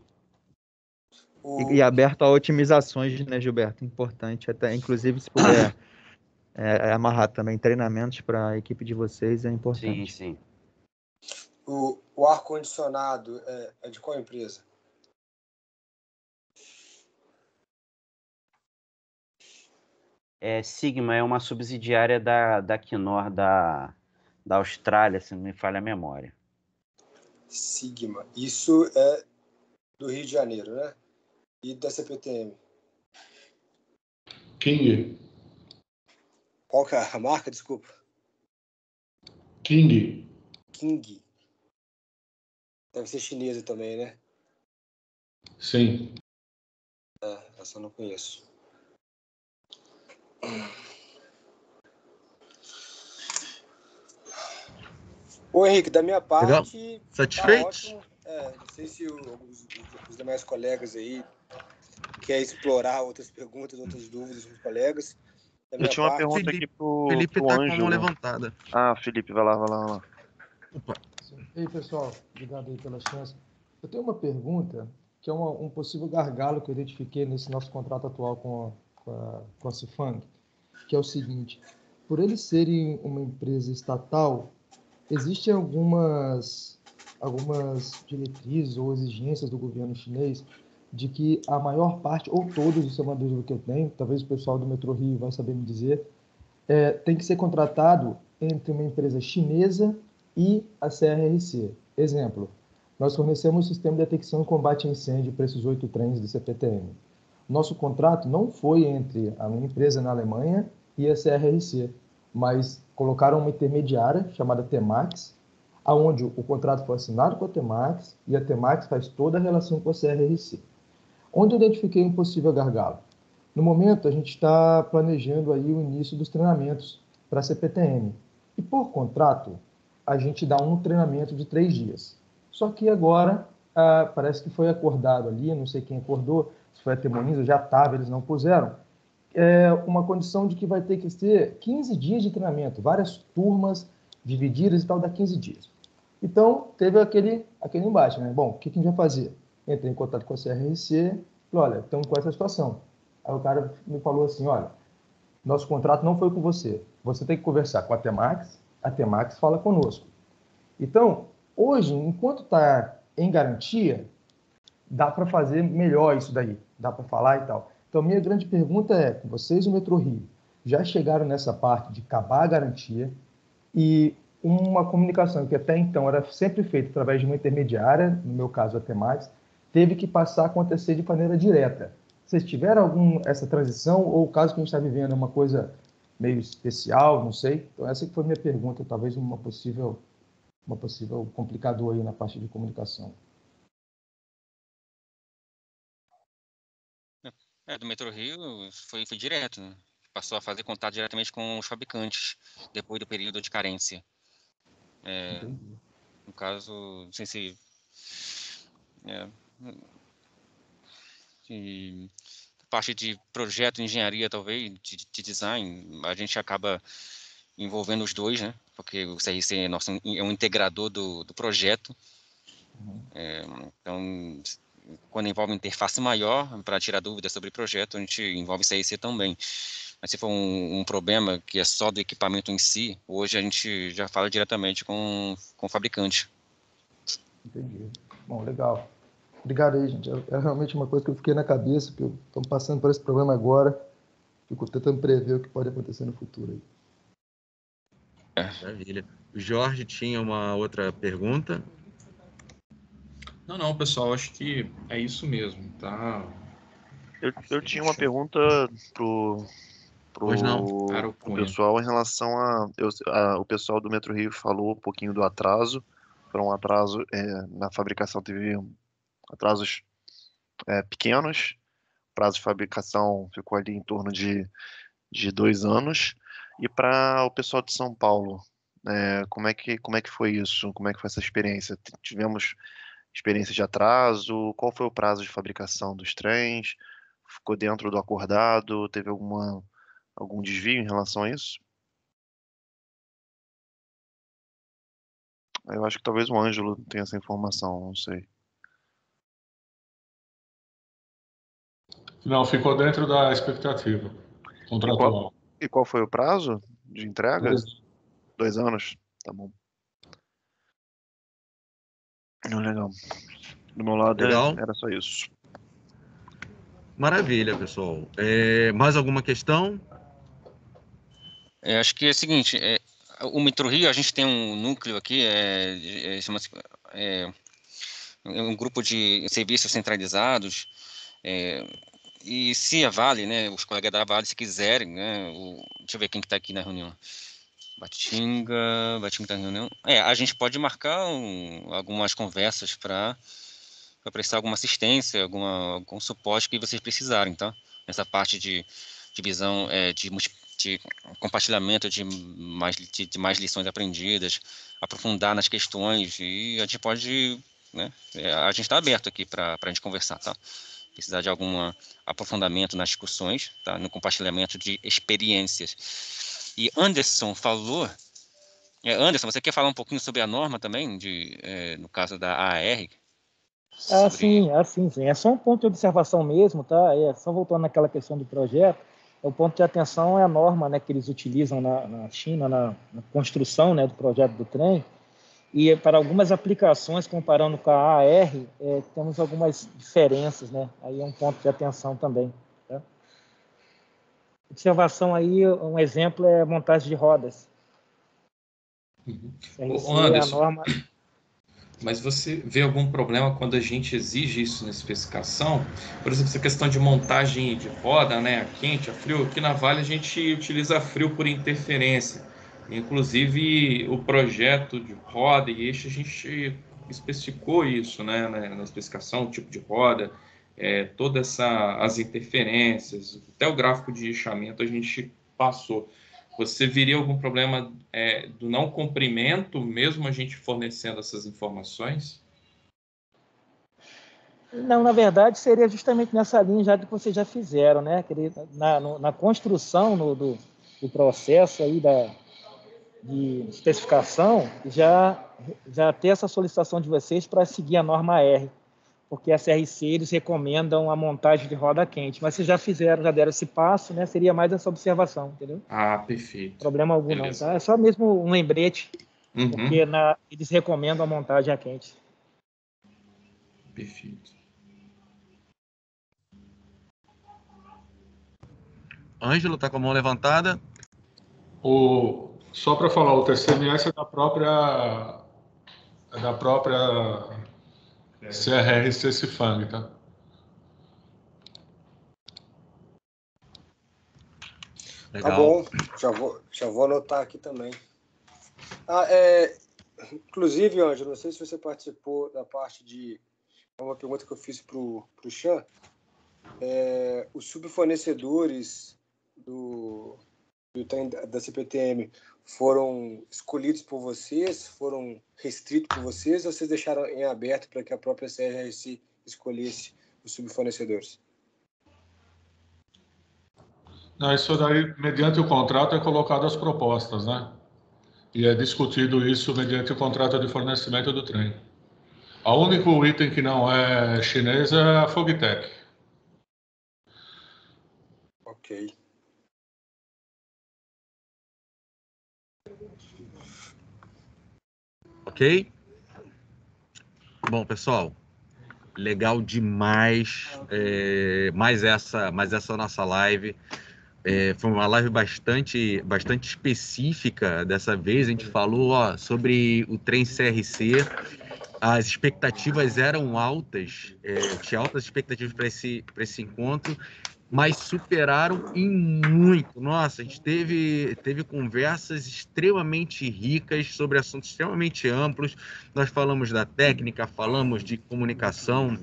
E aberto a otimizações, né, Gilberto? Importante. Até, inclusive, se puder amarrar também treinamentos para a equipe de vocês, é importante. Sim. O ar-condicionado é de qual empresa? Sigma é uma subsidiária da Knorr da Austrália, se não me falha a memória. Sigma. Isso é do Rio de Janeiro, né? E da CPTM? King. Qual que é a marca? Desculpa. King. King. Deve ser chinesa também, né? Sim. Essa eu não conheço. Ô, Henrique, da minha Legal? parte, tá Satisfeito? ótimo. Não sei se os demais colegas aí querem explorar outras perguntas, outras dúvidas dos colegas. Da Eu minha tinha uma parte, pergunta aqui Felipe pro tá com a mão Ângelo. levantada. Ah, Felipe, vai lá. Opa. Ei, pessoal, obrigado aí pela chance. Eu tenho uma pergunta que é um possível gargalo que eu identifiquei nesse nosso contrato atual com a Cifang, que é o seguinte: por eles serem uma empresa estatal, existem algumas diretrizes ou exigências do governo chinês de que a maior parte, ou todos, isso é uma dúvida que eu tenho, talvez o pessoal do Metrô Rio vai saber me dizer, tem que ser contratado entre uma empresa chinesa e a CRRC. Exemplo, nós fornecemos o sistema de detecção e combate a incêndio para esses 8 trens do CPTM. Nosso contrato não foi entre a minha empresa na Alemanha e a CRRC, mas colocaram uma intermediária chamada Temax, aonde o contrato foi assinado com a Temax e a Temax faz toda a relação com a CRRC. Onde eu identifiquei um possível gargalo? No momento, a gente está planejando aí o início dos treinamentos para a CPTM. E por contrato, a gente dá um treinamento de 3 dias. Só que agora, parece que foi acordado ali, não sei quem acordou, se foi a Temoniza, já estava, eles não puseram, uma condição de que vai ter que ter 15 dias de treinamento, várias turmas divididas e tal, dá 15 dias. Então, teve aquele embate, né? Bom, o que a gente vai fazer? Entrei em contato com a CRRC, falei, olha, estamos com essa situação. Aí o cara me falou assim, olha, nosso contrato não foi com você. Você tem que conversar com a Temax fala conosco. Então, hoje, enquanto está em garantia, dá para fazer melhor isso daí, dá para falar e tal. Então, minha grande pergunta é, vocês, o Metrô Rio, já chegaram nessa parte de acabar a garantia e uma comunicação que até então era sempre feita através de uma intermediária, no meu caso a Temax, teve que passar a acontecer de maneira direta. Vocês tiveram essa transição ou o caso que a gente está vivendo é uma coisa meio especial, não sei? Então essa que foi a minha pergunta, talvez uma possível complicador aí na parte de comunicação. Do Metrô Rio foi direto, né? Passou a fazer contato diretamente com os fabricantes depois do período de carência. No caso, não sei se parte de projeto, engenharia, talvez, de design, a gente acaba envolvendo os dois, né? Porque o CRC é um integrador do projeto. Então, quando envolve interface maior, para tirar dúvidas sobre o projeto, a gente envolve CRC também. Mas se for um problema que é só do equipamento em si, hoje a gente já fala diretamente com o fabricante. Entendi. Bom, legal. Obrigado aí, gente. É realmente uma coisa que eu fiquei na cabeça, que eu estou passando por esse problema agora. Fico tentando prever o que pode acontecer no futuro aí. Maravilha. O Jorge tinha uma outra pergunta. Não, pessoal, acho que é isso mesmo, tá? Eu tinha uma pergunta pro pessoal em relação o pessoal do Metro Rio falou um pouquinho do atraso. Foi um atraso na fabricação, teve atrasos pequenos. O prazo de fabricação ficou ali em torno de 2 anos. E para o pessoal de São Paulo, como é que foi isso? Como é que foi essa experiência? Tivemos experiência de atraso? Qual foi o prazo de fabricação dos trens? Ficou dentro do acordado? Teve algum desvio em relação a isso? Eu acho que talvez o Ângelo tenha essa informação, não sei. Não, ficou dentro da expectativa contratual. E qual foi o prazo de entrega? 2 anos? Tá bom. Legal. Do meu lado era só isso. Maravilha, pessoal. Mais alguma questão? Acho que é o seguinte, o Metrô Rio, a gente tem um núcleo aqui, chama-se um grupo de serviços centralizados, E se a Vale, né, os colegas da Vale, se quiserem, né, deixa eu ver quem que está aqui na reunião. Batinga está na reunião. A gente pode marcar algumas conversas para prestar alguma assistência, algum suporte que vocês precisarem, tá? Nessa parte de visão, de compartilhamento de mais lições aprendidas, aprofundar nas questões, e a gente pode, né, a gente está aberto aqui para a gente conversar, tá? Precisar de algum aprofundamento nas discussões, tá? No compartilhamento de experiências. E Anderson falou... Anderson, você quer falar um pouquinho sobre a norma também, no caso da AAR? Sim. É só um ponto de observação mesmo, tá? Só voltando naquela questão do projeto, o ponto de atenção é a norma, né, que eles utilizam na China, na construção, né, do projeto do trem. E para algumas aplicações, comparando com a AAR, temos algumas diferenças, né? Aí é um ponto de atenção também. Tá? Observação aí, um exemplo é montagem de rodas. Ô, Anderson, a norma... mas você vê algum problema quando a gente exige isso na especificação? Por exemplo, essa questão de montagem de roda, né, a quente, a frio. Aqui na Vale a gente utiliza frio por interferência. Inclusive, o projeto de roda e eixo, a gente especificou isso, né, na especificação, o tipo de roda, todas as interferências, até o gráfico de eixamento a gente passou. Você viria algum problema do não cumprimento, mesmo a gente fornecendo essas informações? Não, na verdade, seria justamente nessa linha já que vocês já fizeram, né? Na construção do processo aí de especificação, já ter essa solicitação de vocês para seguir a norma R, porque a CRC eles recomendam a montagem de roda quente, mas vocês já deram esse passo, né? Seria mais essa observação, entendeu? Perfeito. Problema algum. Beleza. Não, tá? É só mesmo um lembrete, porque eles recomendam a montagem a quente. Perfeito. Ângelo está com a mão levantada. Só para falar, o TCMS é da própria CRRC Cifang, tá? Legal. Tá bom, já vou anotar aqui também. Inclusive, Ângelo, não sei se você participou da parte de uma pergunta que eu fiz para o Chan. Os subfornecedores da CPTM foram escolhidos por vocês, foram restritos por vocês, ou vocês deixaram em aberto para que a própria CRRC escolhesse os subfornecedores? Não, isso daí, mediante o contrato, é colocado as propostas, né? E é discutido isso mediante o contrato de fornecimento do trem. O único item que não é chinês é a Fogtech. Ok. Ok? Bom, pessoal, legal demais. Mais essa nossa live. Foi uma live bastante específica dessa vez. A gente falou sobre o trem CRC. As expectativas eram altas, tinha altas expectativas para esse encontro, mas superaram em muito. Nossa, a gente teve conversas extremamente ricas sobre assuntos extremamente amplos. Nós falamos da técnica, falamos de comunicação,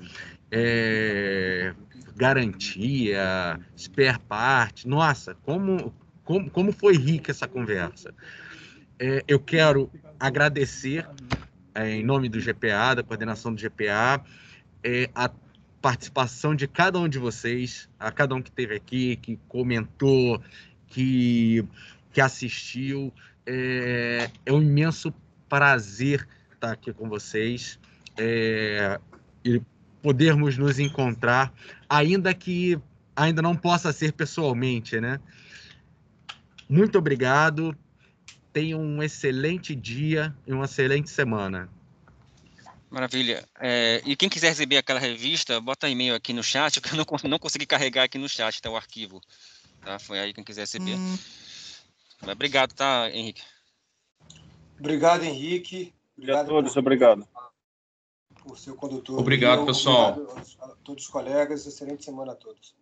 garantia, spare part. Nossa, como foi rica essa conversa. Eu quero agradecer, em nome do GPA, da coordenação do GPA, a participação de cada um de vocês, a cada um que esteve aqui, que comentou, que assistiu. É um imenso prazer estar aqui com vocês e podermos nos encontrar, ainda que ainda não possa ser pessoalmente, né? Muito obrigado. Tenha um excelente dia e uma excelente semana. Maravilha. E quem quiser receber aquela revista, bota e-mail aqui no chat, que eu não consegui carregar aqui no chat, tá o arquivo. Tá? Foi aí quem quiser receber. Mas obrigado, tá, Henrique? Obrigado, Henrique. Obrigado a todos, obrigado. Por ser o condutor. Obrigado, pessoal. Obrigado a todos os colegas. Excelente semana a todos.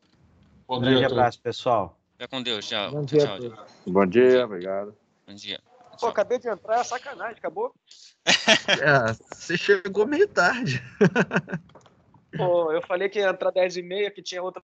Bom Grande dia a todos. abraço, pessoal. Fica com Deus. Tchau. Bom dia a Tchau. todos. Bom dia, obrigado. Bom dia. Pô, Tchau. acabei de entrar, sacanagem, acabou? Você chegou meio tarde. Pô, eu falei que ia entrar 10h30, que tinha outra